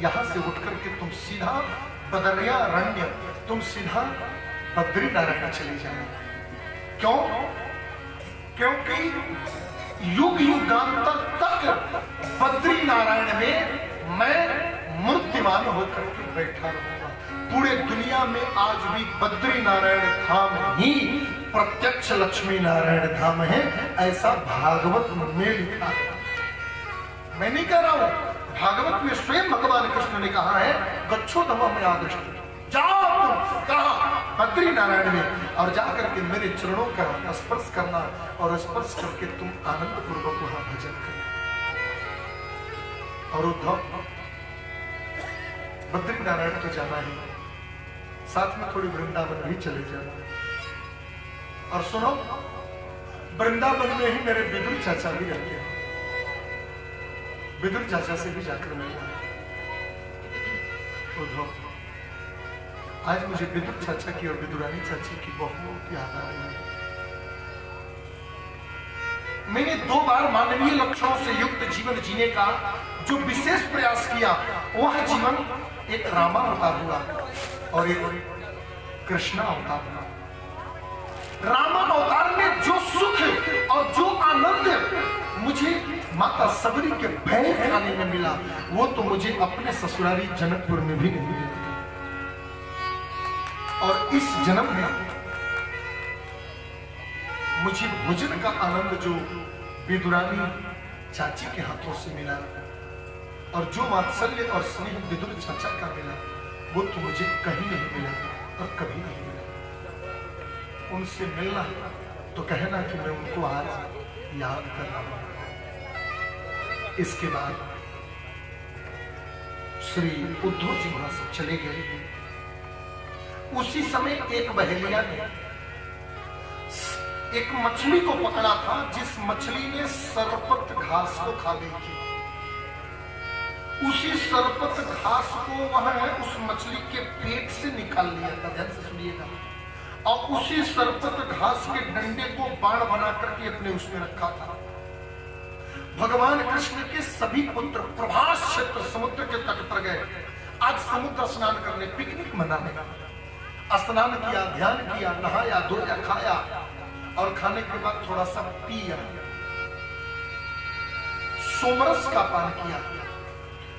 यहां से उठ करके तुम सीधा बदरियारण्य तुम सीधा बद्री नारायण चले जाना। क्यों? क्योंकि युग युगांतर तक बद्री नारायण में मैं मूर्तिमान होकर के बैठा रहूंगा। पूरे दुनिया में आज भी बद्री नारायण धाम ही प्रत्यक्ष लक्ष्मी नारायण धाम है, ऐसा भागवत में लिखा है। मैं नहीं कह रहा हूं, भागवत में स्वयं भगवान कृष्ण ने कहा है, गच्छो धम्मं में आदिष्ट, जाओ तुम कहा बद्री नारायण में, और जाकर के मेरे चरणों का स्पर्श करना, और स्पर्श करके तुम आनंद पूर्वक वहां भजन करना। और उद्धव बद्री नारायण तो जाना ही, साथ में थोड़ी वृंदावन भी चले जाना। और सुनो, वृंदावन में ही मेरे विदुर चाचा भी रहते हैं, विदुर चाचा से भी जाकर मिलना। उद्धव आज मुझे विदुर चाचा की और विदुरानी चाची की बहुत याद आ रही है। मैंने 2 बार मानवीय लक्षणों से युक्त जीवन जीने का जो विशेष प्रयास किया, वह जीवन एक रामा अवतार हुआ और एक कृष्णा अवतार हुआ। रामा अवतार में जो सुख और जो आनंद मुझे माता सबरी के भय खाने में मिला, वो तो मुझे अपने ससुराली जनकपुर में भी नहीं मिला। और इस जन्म में मुझे भोजन का आनंद जो विदुरानी चाची के हाथों से मिला, और जो वात्सल्य और स्नेह विदुर चाचा का मिला, वो तो मुझे कहीं नहीं मिला और कभी नहीं मिला। उनसे मिलना तो कहना कि मैं उनको आज याद कर रहा हूं। इसके बाद श्री उद्धव जी वहां से चले गए। उसी समय एक बहेलिया ने एक मछली को पकड़ा था, जिस मछली ने सरपत घास को खा ली थी। उसी सरपत घास को वह उस मछली के पेट से निकाल लिया था, ध्यान से सुनिएगा, और उसी सरपत घास के डंडे को बाण बना करके अपने उसमें रखा था। भगवान कृष्ण के सभी पुत्र प्रभास क्षेत्र समुद्र के तट पर गए। आज समुद्र स्नान करने, पिकनिक मनाने, स्नान किया, ध्यान किया, नहाया, धोया, खाया, और खाने के बाद थोड़ा सा पिया, सोमरस का पान किया।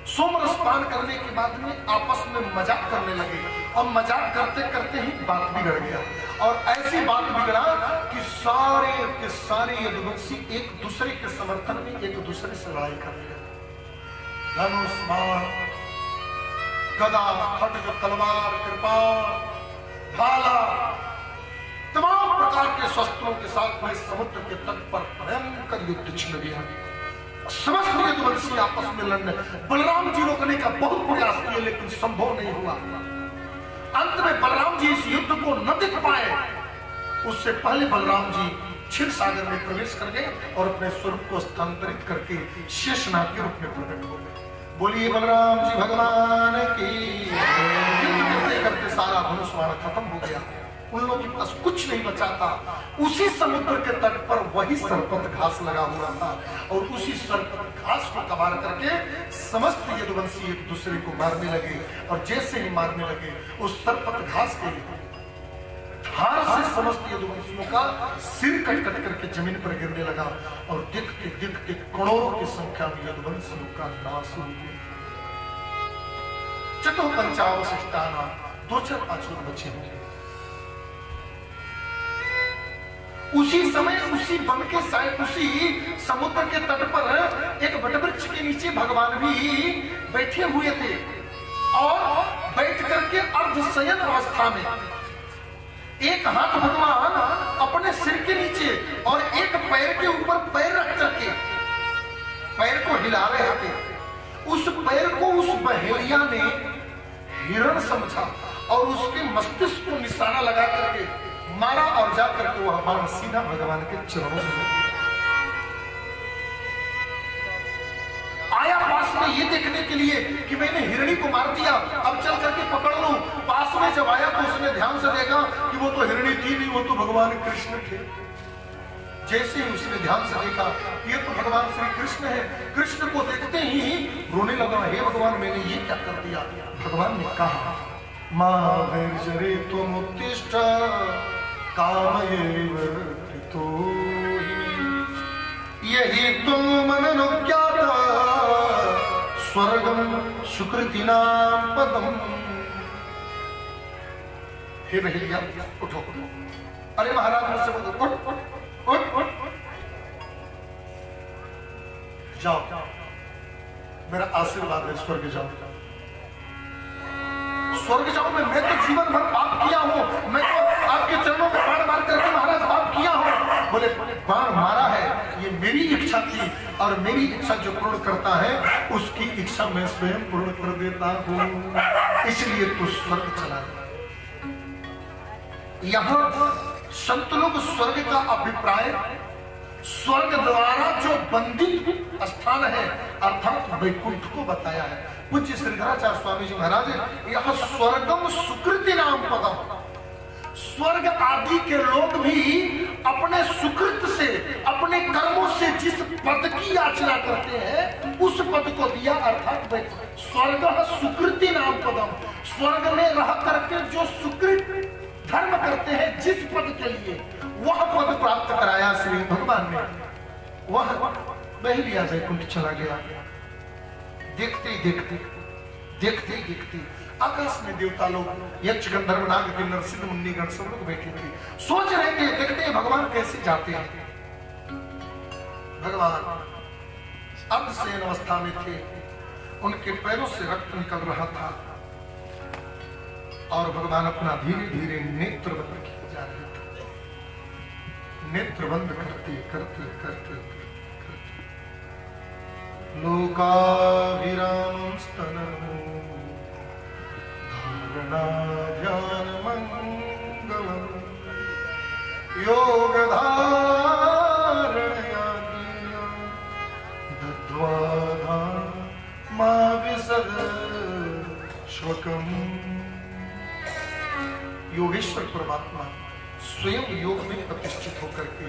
सोमरस पान करने के बाद में आपस में मजाक करने लगे, और मजाक करते करते ही बात बिगड़ गया। और ऐसी बात बिगड़ा कि सारे के सारे यदुवंशी एक दूसरे के समर्थन में एक दूसरे से लड़ाई करने लगे। धनुष, बाण, गदा, खड्ग, तलवार, कृपाण, भाला, तमाम प्रकार के शस्त्रों के साथ में समुद्र के तट पर भयंकर युद्ध छिड़ गया। समस्त यदुवंशी आपस में लड़ने, बलराम जी रोकने का बहुत प्रयास किए, लेकिन संभव नहीं हुआ। अंत में बलराम जी इस युद्ध को न देख पाए, उससे पहले बलराम जी क्षीर सागर में प्रवेश कर गए और अपने स्वरूप को स्थानांतरित करके शेषनाग के रूप में प्रकट हो गए। बोलिए बलराम जी भगवान की। युद्ध करते करते सारा धनुष बाण खत्म हो गया, उन लोगों के पास कुछ नहीं बचा था। उसी समुद्र के तट पर वही सरपत घास लगा हुआ था, और उसी सरपत घास को कबार करके समस्त यदुवंशी एक दूसरे को मारने लगे। और जैसे ही मारने लगे, उस सरपत घास के धार से समस्त यदुवंशियों का सिर कट कट करके जमीन पर गिरने लगा, और देखते देखते करोड़ों की संख्या में यदुवंशियों का नाश हो गया। चतुः पंचावशिष्टानां 2-4-5 लोग बचे होंगे। उसी समय उसी वन के साइड, उसी समुद्र के तट पर एक वटवृक्ष के नीचे भगवान भी बैठे हुए थे, और बैठ करके अर्धशयन अवस्था में एक हाथ भगवान अपने सिर के नीचे और एक पैर के ऊपर पैर रख करके पैर को हिला रहे थे। उस पैर को उस बहेलिया ने हिरण समझा और उसके मस्तिष्क को निशाना लगा करके मारा, और जाकर के वह बाण सीधा भगवान के चरणों में आया। पास में ये देखने के लिए कि मैंने हिरणी को मार दिया, अब चल करके पकड़ लूं। पास में जब आया तो उसने ध्यान से देखा कि वो तो हिरणी थी नहीं, वो तो भगवान कृष्ण थे। जैसे ही उसने ध्यान से देखा ये तो भगवान श्री कृष्ण है, कृष्ण को देखते ही रोने लगा, हे भगवान मैंने ये क्या कर दिया। भगवान ने कहा माभिर्जरे त्वमुत्तिष्ठ कामयेव कृतोहि यहि त्वं मननुज्ञात स्वर्गं सुकृतिनां पदम्। हे भैया उठो, अरे महाराज मुझसे बोलो, उठ उठ उठ उठ जाओ, मेरा आशीर्वाद है, स्वर्ग जाओ, स्वर्ग जाओ। मैं तो जीवन भर पाप किया हूं, मैं तो आपके चरणों में बाण मार करके महाराज पाप किया हूं। बोले बाण मारा है, ये मेरी इच्छा थी, और मेरी इच्छा जो पूर्ण करता है उसकी इच्छा मैं स्वयं पूर्ण कर देता हूं, इसलिए तू स्वर्ग चला जा। यहां संत लोग स्वर्ग का अभिप्राय स्वर्ग द्वारा जो बंदित स्थान है अर्थात वैकुंठ को बताया है। पूज्य श्रीधराचार्य स्वामी जी महाराज यह स्वर्गम सुकृति नाम पदम, स्वर्ग आदि के लोग भी अपने सुकृत से, अपने कर्मों से जिस पद की याचना करते हैं उस पद को दिया, अर्थात स्वर्ग सुकृति नाम पदम, स्वर्ग में रह करके जो सुकृत धर्म करते हैं जिस पद के लिए वह पद प्राप्त कराया श्री भगवान ने, वह वही लिया वैकुंठ चला गया। देखते ही देखते देखते ही देखते आकाश में देवता लोग, यक्ष गंधर्व नाग किन्नर सिद्ध मुन्नीगण सब लोग बैठे थे, सोच रहे थे देखते भगवान कैसे जाते हैं। भगवान अर्धशयन अवस्था में थे, उनके पैरों से रक्त निकल रहा था और भगवान अपना धीरे धीरे नेत्र बंद किए जा रहे थे। नेत्र बंद करते करते करते लोकाभिरामं स्तनमो धारणा ध्यान मंगलम् योगधारणया दत्वा मा विसद श्वकम्। योगेश्वर परमात्मा स्वयं योग में प्रतिष्ठित होकर के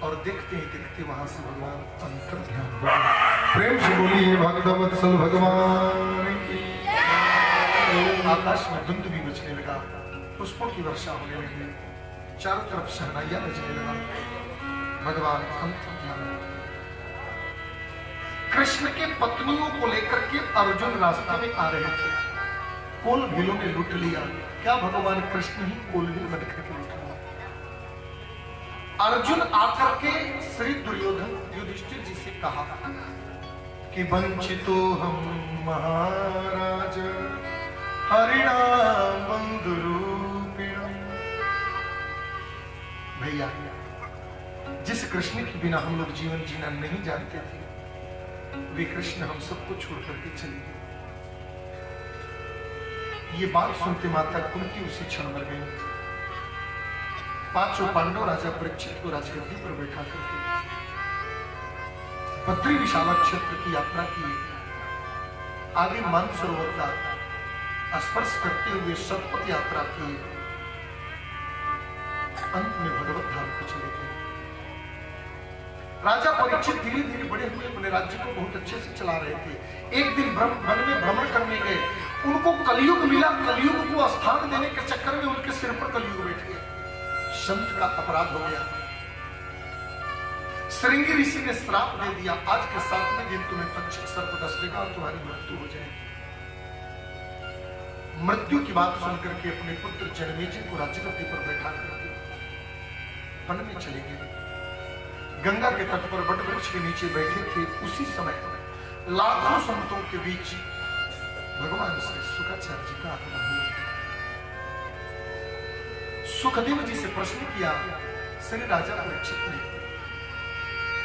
और देखते ही देखते वहां से भगवान अंतर ध्यान हो गए। प्रेम से बोलिए भक्तवत्सल भगवान की। आकाश में धुंध भी बजने लगा, पुष्पों की वर्षा होने लगी, चारों तरफ शहनाइयां बजने लगा। भगवान अंतर ध्यान। कृष्ण के पत्नियों को लेकर के अर्जुन रास्ते में आ रहे थे, कोल भीलों ने लूट लिया। क्या भगवान कृष्ण ही कोल भील बन करके लूट लिया? अर्जुन आकर के श्री दुर्योधन युधिष्ठिर जी से कहा कि वंचितो हम महाराज हरिणा बंधुरूपिणम्। भैया, जिस कृष्ण के बिना हम लोग जीवन जीना नहीं जानते थे, वे कृष्ण हम सबको छोड़ करके चले गए। ये बात सुनते माता कुंती उसी क्षण मर गई। पांचों पांडव राजा परीक्षित को राजगद्दी पर बैठा करके बद्री विशाला क्षेत्र की यात्रा की, आगे मानसरोवर का स्पर्श करते हुए शतपथ यात्रा की, अंत में भगवत धाम को चले गए। राजा परीक्षित धीरे धीरे बड़े हुए, अपने राज्य को बहुत अच्छे से चला रहे थे। एक दिन वन में भ्रमण करने गए, उनको कलयुग मिला। कलयुग को स्थान देने के चक्कर में उनके सिर पर कलयुग बैठ गया। संत का अपराध हो गया। श्रृंगी ऋषि ने श्राप दे दिया, आज के 7वें दिन तुम्हें पक्षी सर्प डसेगा और तुम्हारी मृत्यु हो जाएगी। मृत्यु की बात सुनकर के अपने पुत्र जनमेजय को राजगद्दी पर बैठा करके वन में चले गए। गंगा के तट पर वट वृक्ष के नीचे बैठे थे। उसी समय लाखों संतों के बीच भगवान श्री शुक्राचार्य जी का आगमन हुआ। सुखदेव जी से प्रश्न किया, श्री राजा परीक्षित ने,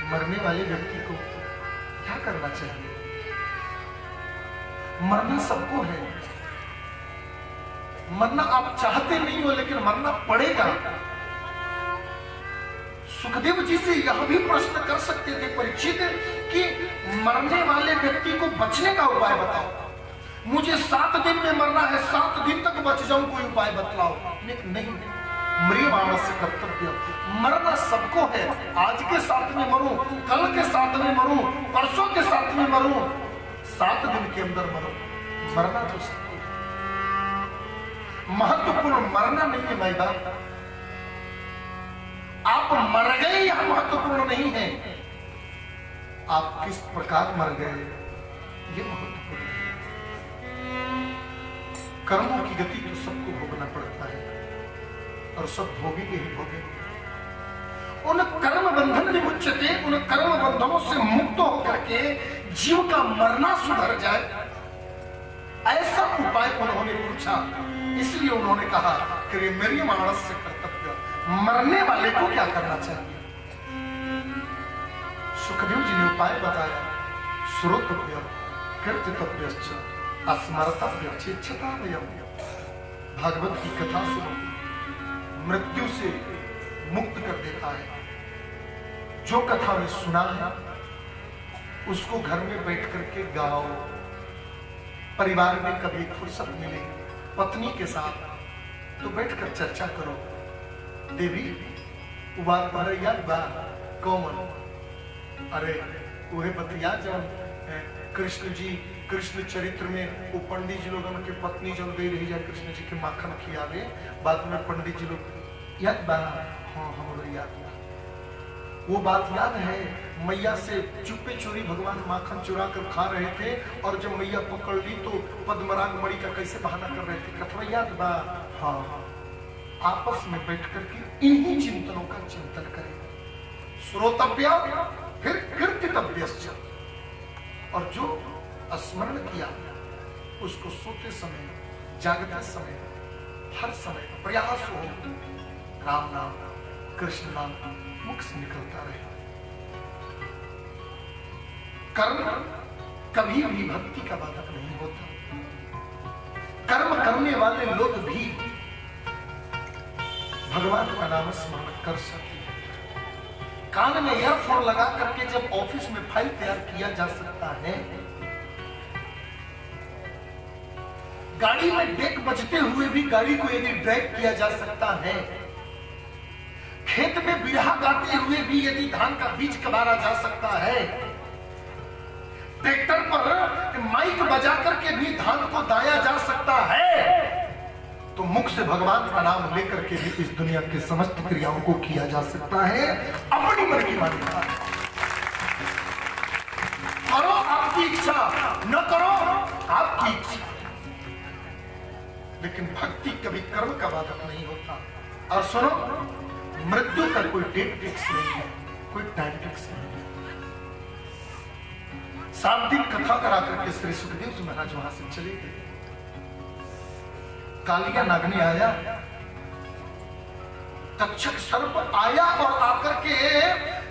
मरने वाले व्यक्ति को क्या करना चाहिए? मरना सबको है, मरना आप चाहते नहीं हो लेकिन मरना पड़ेगा। सुखदेव जी से यह भी प्रश्न कर सकते थे परीक्षित कि मरने वाले व्यक्ति को बचने का उपाय बताओ। मुझे 7 दिन में मरना है, 7 दिन तक बच जाऊं, कोई उपाय बतलाओ। नहीं, म्रियमाणस्य कर्तव्य, मरना सबको है। आज के साथ में मरूं, कल के साथ में मरूं, परसों के साथ में मरूं, 7 दिन के अंदर मरूं, मरना तो सबको है। महत्वपूर्ण मरना नहीं है भाई बाप, आप मर गए यह महत्वपूर्ण नहीं है, आप किस प्रकार मर गए ये महत्वपूर्ण है। कर्मों की गति तो सबको भोगना पड़ता है और सब भोगेंगे ही भोगेंगे। उन कर्म बंधन विमुच्यते, उन कर्म बंधनों से मुक्त होकर के जीव का मरना सुधर जाए, ऐसा उपाय उन्होंने पूछा। इसलिए उन्होंने कहा कि मेरी मानस से कर्तव्य, मरने वाले को क्या करना चाहिए। सुखदेव जी ने उपाय बताया, श्रोतव्य कीर्तितव्यश्च स्मर्तव्य चेच्छतामयम्। भागवत की कथा सुनो, मृत्यु से मुक्त कर देता है। जो कथा में सुना है उसको घर में बैठ करके गाओ, परिवार में कभी फुर्सत मिले पत्नी के साथ तो बैठकर चर्चा करो। देवी याद बा कौन, अरे वह बतिया जब कृष्ण जी कृष्ण चरित्र में वो पंडित जी लोग के पत्नी जब गई रही जाए कृष्ण जी के माखन खियावे, बाद में पंडित जी लोग याद बा, हाँ हमरो याद बा। वो बात याद है, मैया से चुपे चोरी भगवान माखन चुरा कर खा रहे थे और जब मैया पकड़ ली तो पद्मराग मणि का कैसे बहाना कर रहे थे, कथवा याद बा। हाँ, आपस में बैठ करके इन्हीं चिंतनों का चिंतन करें। श्रोतव्य फिर कीर्तितव्यश्च, और जो स्मरण किया उसको सोते समय जागते समय हर समय प्रयास हो राम नाम कृष्ण नाम मुख से निकलता रहे। कर्म कभी भी भक्ति का बाधक नहीं होता। कर्म करने वाले लोग भी भगवान का नाम स्मरण कर सकते हैं। कान में ईयरफोन लगा करके जब ऑफिस में फाइल तैयार किया जा सकता है, गाड़ी में डेक बजते हुए भी गाड़ी को यदि ड्राइव किया जा सकता है, खेत में बिरहा गाते हुए भी यदि धान का बीज कबारा जा सकता है, ट्रैक्टर पर माइक बजा करके भी धान को दाया जा सकता है, तो मुख से भगवान का नाम लेकर के भी इस दुनिया के समस्त क्रियाओं को किया जा सकता है। अपनी मन की मान्यता करो, आपकी इच्छा, न करो आपकी इच्छा, लेकिन भक्ति कभी कर्म का बाधक नहीं होता। और सुनो, मृत्यु का कोई डेट फिक्स नहीं है, कोई टाइम फिक्स नहीं है। 7 दिन कथा करा करके श्री सुखदेव जी महाराज वहां से चले गए। कालिया नागनी आया, तक्षक सर्प आया और आकर के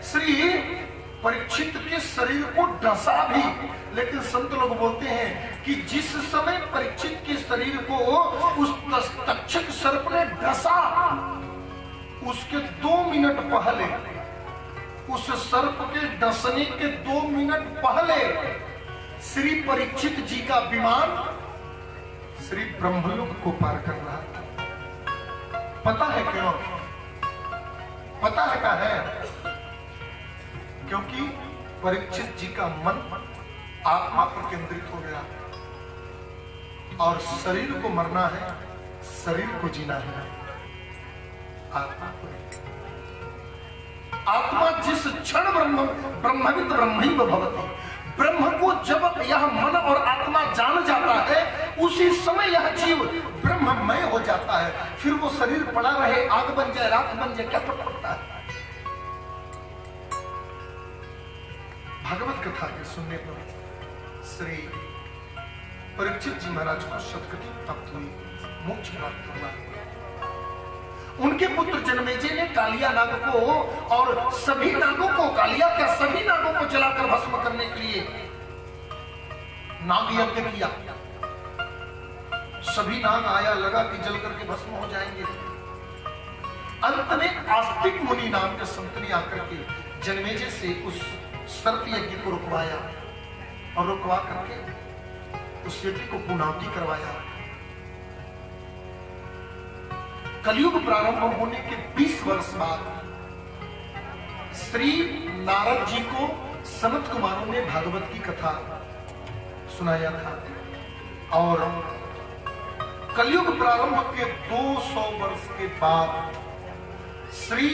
श्री परीक्षित के शरीर को डसा भी। लेकिन संत लोग बोलते हैं कि जिस समय परीक्षित के शरीर को उस तक्षक सर्प ने डसा, उसके 2 मिनट पहले, उस सर्प के डसने के 2 मिनट पहले श्री परीक्षित जी का विमान श्री ब्रह्मलोक को पार कर रहा था। पता है क्यों? पता है क्या है? क्योंकि परीक्षित जी का मन आत्मा पर केंद्रित हो गया और शरीर को मरना है, शरीर को जीना है। आत्मा जिस क्षण ब्रह्मविद ब्रह्मैव भवति, ब्रह्म को जब यह मन और आत्मा जान जाता है, उसी समय यह जीव ब्रह्ममय हो जाता है। फिर वो शरीर पड़ा रहे, आग बन जाए, राख बन जाए, क्या फर्क पड़ता है? भागवत कथा के सुनने पर श्री परीक्षित जी महाराज को सद्गति प्राप्त हुई, मोक्ष प्राप्त हुआ। उनके पुत्र जन्मेजय ने कालिया नाग को और सभी नागों को, कालिया के सभी नागों को जलाकर भस्म करने के लिए नाग यज्ञ किया। सभी नाग आया लगा कि जल करके भस्म हो जाएंगे। अंत में आस्तिक मुनि नाम के संत ने आकर के जन्मेजय से उस सर्प यज्ञ को रुकवाया और रुकवा करके उस यज्ञ को पूर्णाहुति करवाया। कलयुग प्रारंभ होने के 20 वर्ष बाद श्री नारद जी को सनत कुमारों ने भागवत की कथा सुनाया था और कलयुग प्रारंभ के 200 वर्ष के बाद श्री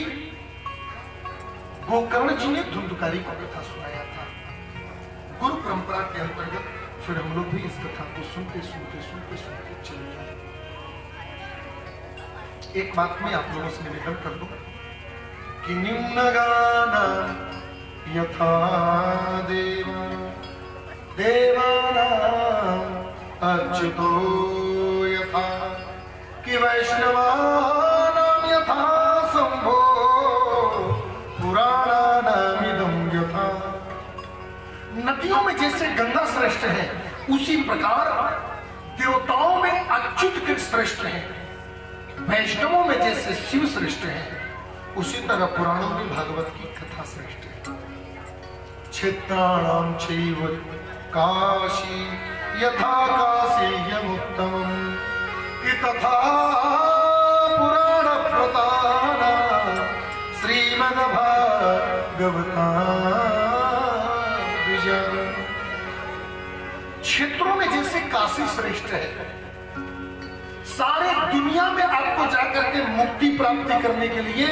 गोकर्ण जी ने धुंधकारी को कथा सुनाया था। गुरु परंपरा के अंतर्गत फिर हम लोग भी इस कथा को सुनते सुनते सुनते सुनते चले जाए। एक बात मैं आप लोगों से निवेदन कर दूं कि निम्न गाना यथा देवा देवानां अच्युतो यथा कि वैष्णवानां यथा शंभो पुराणानामिदं यथा। नदियों में जैसे गंगा श्रेष्ठ है, उसी प्रकार देवताओं में अच्युत के श्रेष्ठ है। वैष्णवों में जैसे शिव श्रेष्ठ है, उसी तरह पुराणों में भागवत की कथा श्रेष्ठ है। क्षेत्राणां चैव काशी यथा काशीयमुत्तमम् तथा पुराण प्रताना श्रीमद्भागवताद्विजः। क्षेत्रों में जैसे काशी श्रेष्ठ है, सारे दुनिया में आपको जाकर के मुक्ति प्राप्ति करने के लिए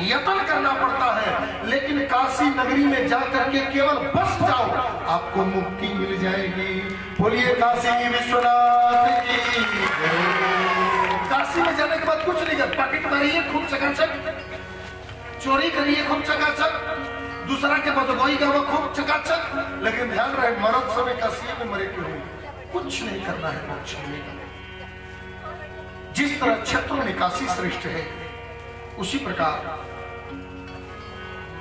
यत्न करना पड़ता है, लेकिन काशी नगरी में जाकर के केवल बस जाओ, आपको मुक्ति मिल जाएगी। बोलिए काशी विश्वनाथ की। काशी में जाने के बाद कुछ नहीं कर, पॉकेट मारिए खूब चकाचक, चोरी करिए खूब चकाचक, दूसरा के बदगोई गावा खूब चकाचक, लेकिन ध्यान रहे मरद समय काशी में मरे क्यों, कुछ नहीं करना है मोक्ष मिलेगा। जिस तरह क्षेत्रों में काशी श्रेष्ठ है, उसी प्रकार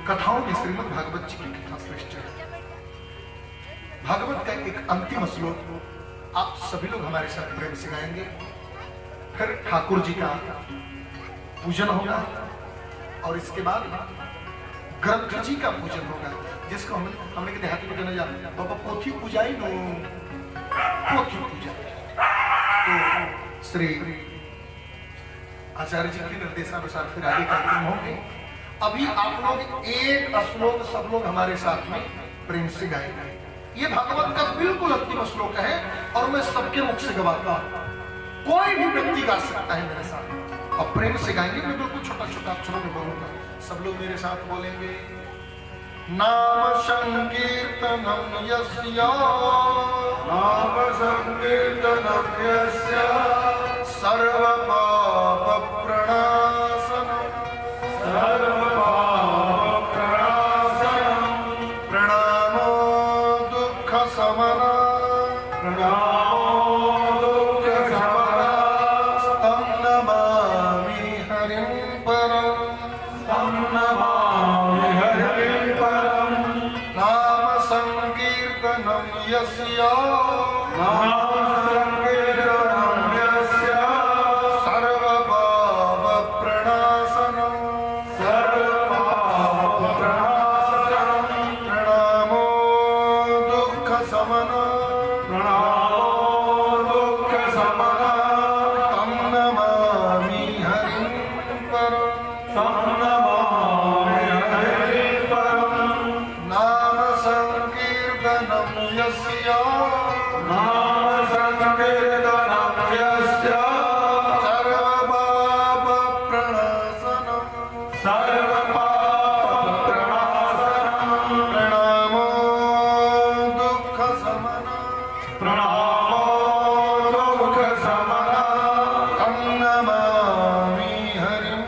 कथाओं में श्रीमद् भागवत जी की कथा श्रेष्ठ है। भागवत का एक अंतिम श्लोक आप सभी लोग हमारे साथ प्रेम से गाएंगे, फिर ठाकुर जी का पूजन होगा और इसके बाद ग्रंथ जी का पूजन होगा, जिसको हमने देहाती में जाना जाता बाबा पोथी पूजाई नो पोथी पूजा। तो श्री आचार्य जी के निर्देशानुसार फिर आगे कार्यक्रम होंगे। अभी आप लोग एक श्लोक सब लोग हमारे साथ में प्रेम से गाएंगे। ये भागवत का बिल्कुल अंतिम श्लोक है और मैं सबके मुख से गवाता हूं, कोई भी व्यक्ति गा सकता है मेरे साथ, और प्रेम से गाएंगे। मैं बिल्कुल छोटा छोटा अक्षरों में बोलूंगा, सब लोग मेरे साथ बोलेंगे। नाम संकीर्तनम यस्य नाम संकीर्तनम यस्य सर्व पाप प्रणाशनम सर्व पाप प्रणाशनम प्रणामो दुःख शमनम प्रणामो दुःख शमनम तं नमामि हरिं परम तं नमामि हरिं परम। नाम संकीर्तनम यस्य नाम संकीर्तनम यस्य सर्व पाप प्रणाशनम सर्व पाप प्रणाशनम प्रणामो दुःख शमनम प्रणामो दुःख शमनम तं नमामि हरिं परम तं नमामि हरिं परम। नाम संकीर्तनम यस्य नाम संकीर्तनम यस्य सर्व पाप प्रणाशनम सर्व पाप प्रणाशनम प्रणामो दुःख शमनम प्रणामो दुःख शमनम तं नमामि हरिं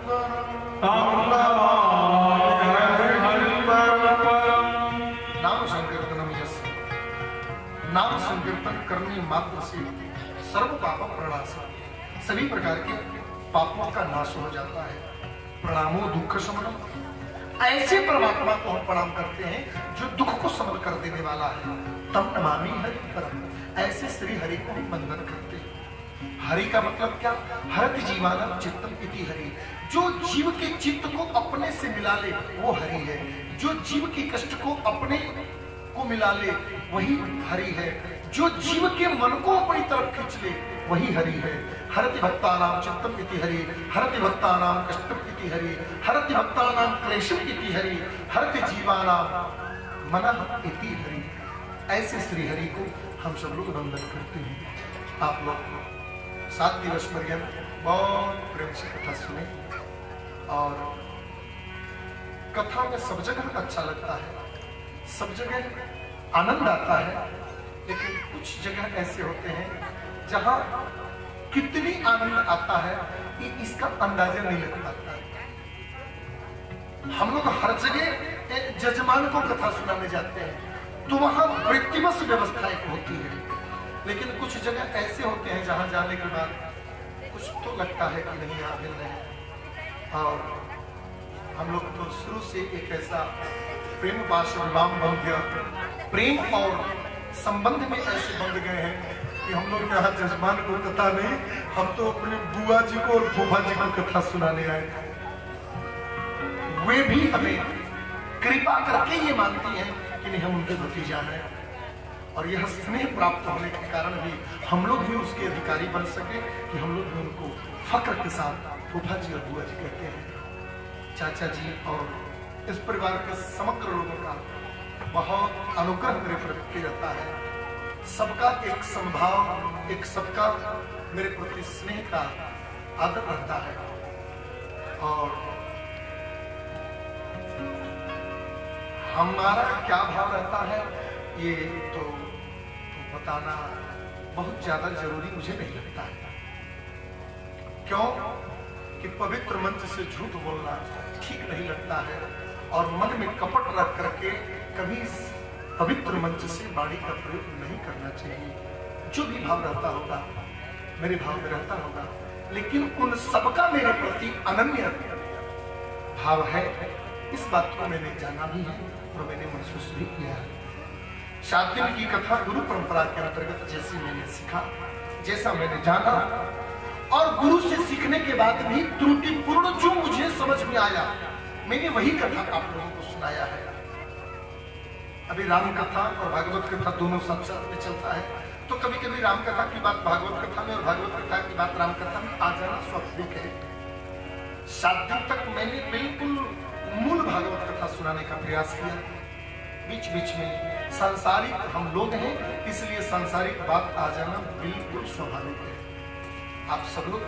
परम तं नमामि हरिं परम। नाम संकीर्तनम यस्य, नाम संकीर्तन करने मात्र से सर्व पाप प्रणाशन, सभी प्रकार के पापों का नाश हो जाता है। प्रणामो दुःख शमनम, ऐसे परमात्मा को हम प्रणाम करते हैं जो दुख को शमन कर देने वाला है। तम नमामि हरि परम, ऐसे श्री हरि को हम वंदन करते हैं। हरि का मतलब क्या? हरति जीवानम चित्तम इति हरि, जो जीव के चित्त को अपने से मिला ले वो हरि है। जो जीव के कष्ट को अपने को मिला ले वही हरि है। जो जीव के मन को अपनी तरफ खींच ले वही हरि है। हरति भक्तानां चित्तम इति हरि, हरति भक्तानां कष्टम इति हरि, हरति भक्तानां क्लेशम इति हरि, हरति जीवानां मनः इति हरि। ऐसे श्री हरि को हम सब लोग वंदन करते हैं। आप लोग 7 दिवस पर्यंत बहुत प्रेम से कथा सुने और कथा में सब जगह अच्छा लगता है, सब जगह आनंद आता है, लेकिन कुछ जगह ऐसे होते हैं जहां कितनी आनंद आता है कि इसका अंदाजा नहीं लग पाता। हम लोग हर जगह जजमान को कथा सुनाने जाते हैं तो वहां वृत्तिवश व्यवस्था एक होती है, लेकिन कुछ जगह ऐसे होते हैं जहां जाने के बाद कुछ तो लगता है कि नहीं यहाँ मिल रहे हैं। और हम लोग तो शुरू से एक ऐसा प्रेम पाश विवाह बन गया, प्रेम और संबंध में ऐसे बंध गए हैं कि हम लोग यहाँ जजमान को कथा नहीं, हम तो अपने बुआ जी को और फूफा जी को कथा सुनाने आए थे। वे भी हमें कृपा करके ये मानती हैं कि नहीं हम उनके भतीजा हैं, और यह स्नेह प्राप्त होने के कारण भी हम लोग भी उसके अधिकारी बन सके कि हम लोग भी उनको फक्र के साथ फूफा जी और बुआ जी कहते हैं। चाचा जी और इस परिवार के समग्र लोगों का बहुत अनुग्रह मेरे प्रति रहता है, सबका एक समभाव, एक सबका मेरे प्रति स्नेह का आदर रहता है। और हमारा क्या भाव रहता है ये तो बताना बहुत ज्यादा जरूरी मुझे नहीं लगता है। क्यों कि पवित्र मंच से झूठ बोलना ठीक नहीं लगता है, और मन में कपट रख करके कभी पवित्र मंच से वाणी का प्रयोग नहीं करना चाहिए। जो भी भाव रहता होगा मेरे भाव में रहता होगा, लेकिन उन सबका मेरे प्रति अनन्य भाव है, इस बात को मैंने जाना भी है और मैंने महसूस भी किया है। 7 दिन की कथा गुरु परंपरा के अंतर्गत जैसे मैंने सीखा, जैसा मैंने जाना, और गुरु से सीखने के बाद भी त्रुटिपूर्ण जो मुझे समझ में आया मैंने वही कथा आप लोगों को सुनाया है। अभी राम कथा और भागवत कथा दोनों साथ साथ में चलता है, तो कभी कभी राम कथा की बात भागवत कथा में और भागवत कथा की बात राम कथा में आ जाना स्वाभाविक है। 7 दिन तक मैंने बिल्कुल मूल भागवत कथा सुनाने का प्रयास किया। बीच बीच में सांसारिक हम लोग हैं, इसलिए सांसारिक बात आ जाना बिल्कुल स्वाभाविक है। आप सब लोग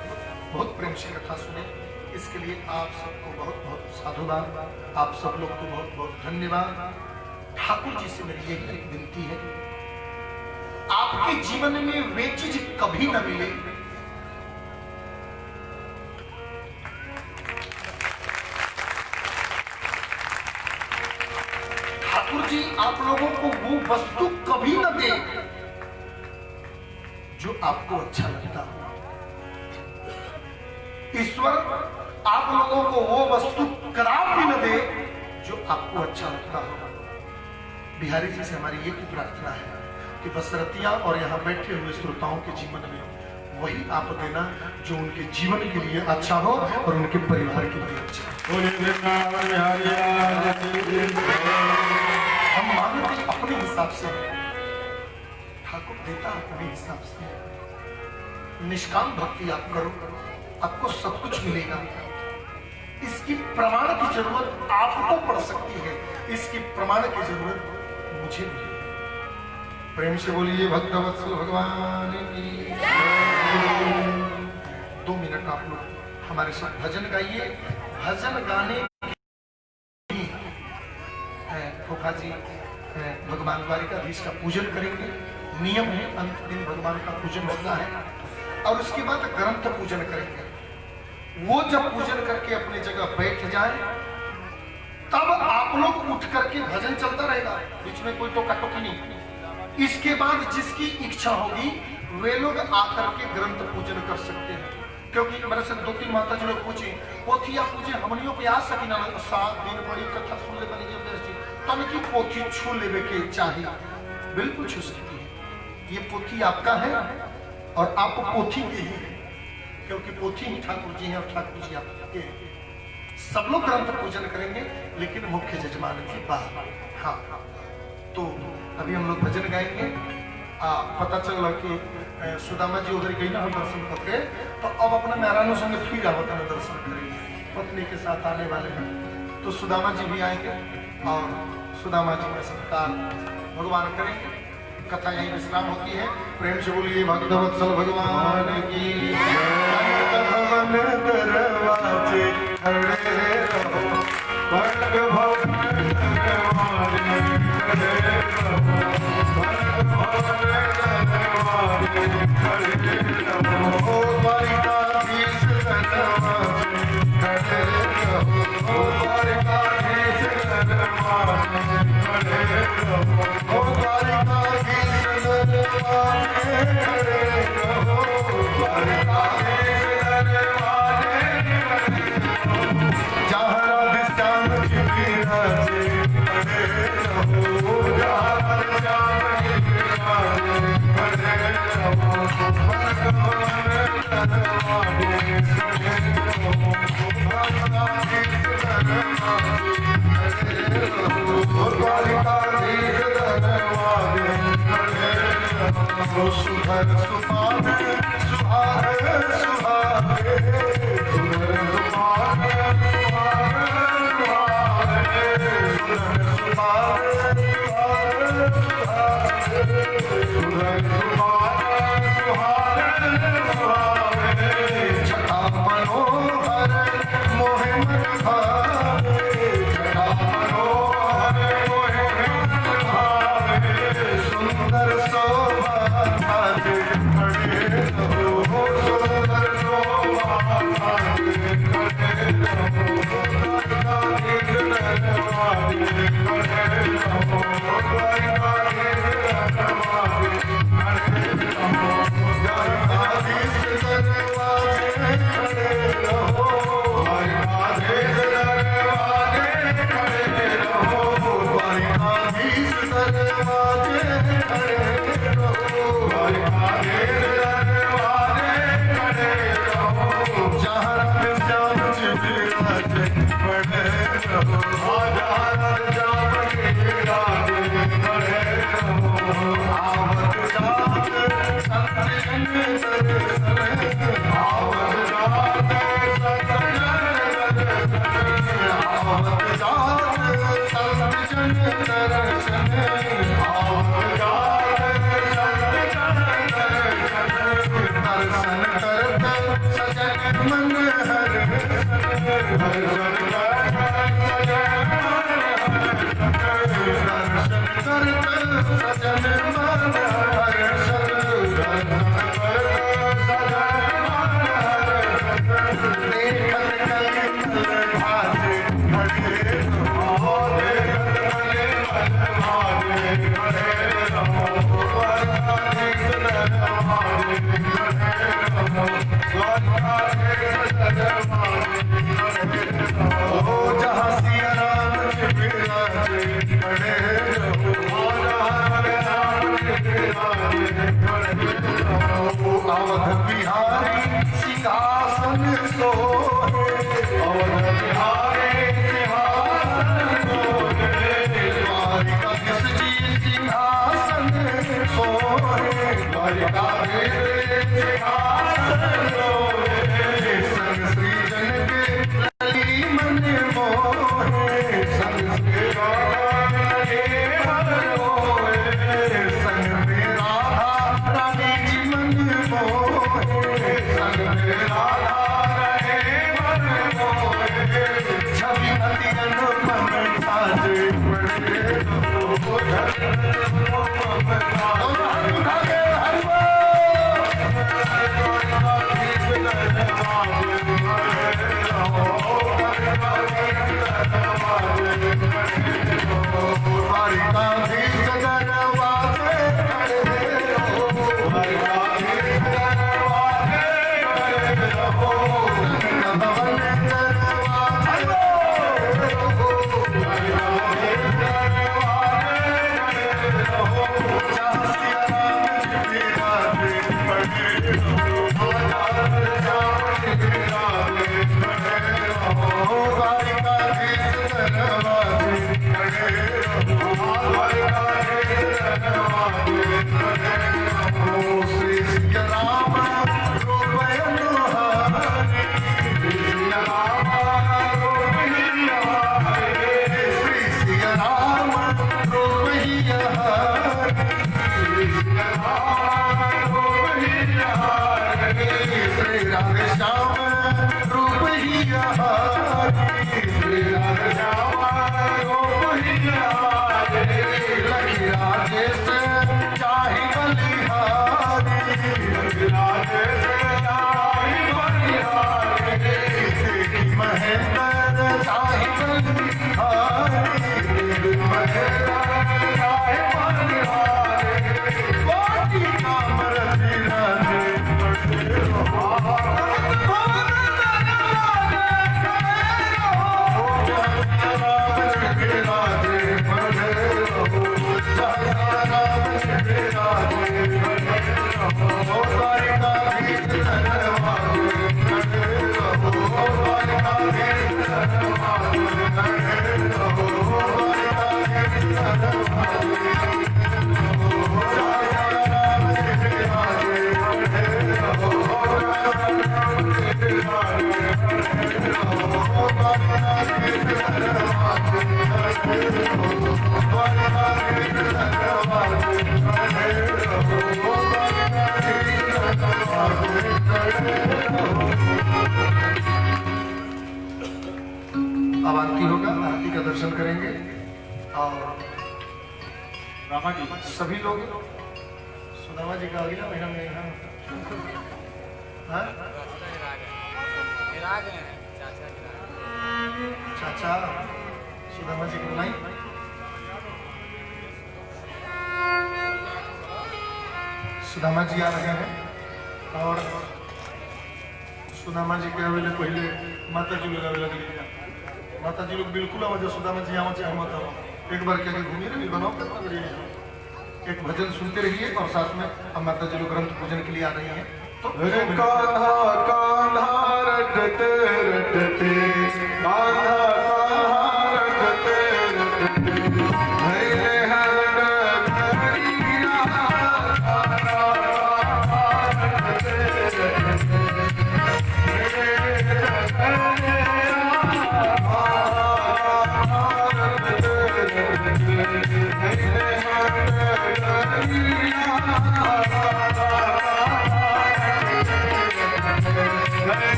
बहुत प्रेम से कथा सुने, इसके लिए आप सबको बहुत बहुत साधुवाद, आप सब लोग को बहुत बहुत धन्यवाद। ठाकुर जी से मेरी यही एक विनती है, आपके जीवन में वे चीज कभी न मिले ठाकुर जी आप लोगों को वो वस्तु कभी न दे जो आपको अच्छा लगता हो। ईश्वर आप लोगों को वो वस्तु कदापि न दे जो आपको अच्छा लगता हो। बिहारी जी से हमारी ये की प्रार्थना है कि बस रतिया और यहाँ बैठे हुए श्रोताओं के जीवन में वही आप देना जो उनके जीवन के लिए अच्छा हो और उनके परिवार के लिए अच्छा हो। हम मानते अपने हिसाब से, ठाकुर देता अपने हिसाब से। निष्काम भक्ति आप करो, आपको सब कुछ मिलेगा। इसकी प्रमाण की जरूरत आपको पड़ सकती है, इसकी प्रमाण की जरूरत मुझे भी। प्रेम से बोलिए भक्तवत्सल भगवान की। 2 मिनट आप लोग हमारे साथ भजन गाइए। भजन गाने फूफा जी भगवान द्वारिकाधीश का पूजन करेंगे, नियम है, अंत दिन भगवान का पूजन होता है, और उसके बाद ग्रंथ पूजन करेंगे। वो जब पूजन करके अपनी जगह बैठ जाए तब आप लोग उठ करके भजन चलता रहेगा, बीच में कोई टोका टोकी नहीं। इसके बाद जिसकी इच्छा होगी वे लोग आकर के ग्रंथ पूजन कर सकते हैं। क्योंकि मेरे से 2-3 माता जी लोग पूछे पोथिया पूजे हमनियों पे आ सकी ना, 7 दिन बड़ी कथा सुन ले बनी जी तन की पोथी छू लेवे के चाहिए, बिल्कुल छू सकती है। ये पोथी आपका है और आप पोथी के ही है, क्योंकि पोथी ही ठाकुर जी हैं और ठाकुर जी आपके हैं। सब लोग ग्रंथ पूजन करेंगे लेकिन मुख्य जजमान की बात। हाँ, तो अभी हम लोग भजन गाएंगे। पता चला कि सुदामा जी उधर गई ना हम दर्शन करके, तो अब अपने मेहरानों संगे फिर आवत में दर्शन करेंगे, पत्नी के साथ आने वाले हैं। तो सुदामा जी भी आएंगे और सुदामा जी का सत्कार भगवान करेंगे। कथा यही विश्राम होती है। प्रेम से बोलिए भक्तवत्सल भगवान की भवन दरवाजे खड़े रहो, वर्ग भवन दरवाजे खड़े रहो, वर्ग भवन दरवाजे खड़े रहो, द्वारिकाधीश दरवाजे खड़े रहो, द्वारिकाधीश दरवाजे खड़े रहो, द्वारिकाधीश दरवाजे खड़े रहो, द्वारिकाधीश दरवाजे खड़े रहो, जहाँ राधेश्याम जी विराजे खड़े रहो, जहाँ राधेश्याम जी विराजे खड़े रहो, वर्ग भवन दरवाजे खड़े रहो, द्वारिकाधीश दरवाजे खड़े रहो, द्वारिकाधीश दरवाजे खड़े रहो, सुधर सुहागे सुहागे सुहागे, सुधर सुहागे सुहागे सुहागे, सुधर सुहागे सुहागे सुहागे, सुधर सुहागे सुहागे सुहागे, छटा मनोहर मोहे मन भावे, छटा मनोहर मोहे मन भावे, सुंदर शोभा धाजे खड़े रहो, सुंदर शोभा धाजे खड़े रहो, द्वारिकाधीश दरवाजे खड़े रहो, द्वारिकाधीश दरवाजे खड़े रहो, द्वारिकाधीश दरवाजे खड़े रहो, द्वारिकाधीश दरवाजे खड़े रहो, द्वारिकाधीश दरवाजे खड़े रहो, द्वारिकाधीश दरवाजे खड़े रहो, जहाँ राधेश्याम जी विराजे खड़े रहो, जहाँ राधेश्याम जी विराजे खड़े रहो, आवत जात सत्संग दर्शन, आवत जात सत्संग दर्शन, आवत जात सत्संग दर्शन, आवत जात सत्संग दर्शन, दर्शन करत सजन मन हर्षन, दर्शन करत सजन मन हर्षन, दर्शन करत सजन मन हर्षन, दर्शन करत सजन मन हर्षन, देखत कलि मल भाजे खड़े रहो, देखत कलि मल भाजे खड़े रहो, द्वारिकाधीश दरवाजे खड़े रहो, द्वारिकाधीश दरवाजे खड़े रहो, जहाँ सिया राम जी विराजे खड़े रहो, जहाँ राम जी विराजे खड़े रहो, अवध बिहारी सिंहासन सोहे, अवध बिहारी सिंहासन सोहे, द्वारिकाधीश जी सिंहासन सोहे, द्वारिकाधीश सिंहासन सोहे, संग श्री जन के लली मन मोहे, संग श्री जन के मन मोहे, संग में राधा रानी जी मन मोहे, संग में राधा रानी मन मोहे, छवि अति अनुपम साजे खड़े रहो, छवि अनुपम साजे हरिबोल। द्वारिकाधीश दरवाजे खड़े रहो, द्वारिकाधीश दरवाजे खड़े रहो, द्वारिकाधीश दरवाजे खड़े रहो, द्वारिकाधीश दरवाजे खड़े रहो, भवन दरवाजे खड़े रहो, द्वारिकाधीश दरवाजे खड़े रहो, जहाँ सिया राम जी विराजे खड़े रहो, जहाँ राधेश्याम जी विराजे खड़े रहो, द्वारिकाधीश दरवाजे खड़े रहो, द्वारिकाधीश दरवाजे खड़े रहो, श्री सिया राम रूप अनुहारी, श्री सिया राम रूप ही हमारे, श्री सिया राम रूप ही हमारे, राधे श्याम रूप ही आहारी, श्री राधे श्याम रूप ही आहारी, लखी राजेश चाहि बलिहारी, लखी राजेश चाहि बलिहारी, देखी महेंद्र चाहि बलिहारी, महेंद्र चाहि बलिहारी, कोटि काम रति राधे अब आरती होगा, आरती का दर्शन करेंगे और रामा जी सभी लोग सुदामा जी का अगला महीना में हाँ? चाचा सुदामा जी को बुलाई। सुदामा जी आ रहे हैं और सुदामा जी के आवेले पहले माता जी लोग आवे लगे। माता जी लोग बिल्कुल आवाज सुदामा जी आवा चाहे मत आओ, एक बार क्या घूमिए ना बनाओ करना करिए, एक भजन सुनते रहिए और साथ में हम माता जी लोग ग्रंथ पूजन के लिए आ रही हैं। तो कान्हा कान्हा रटते रटते कान्हा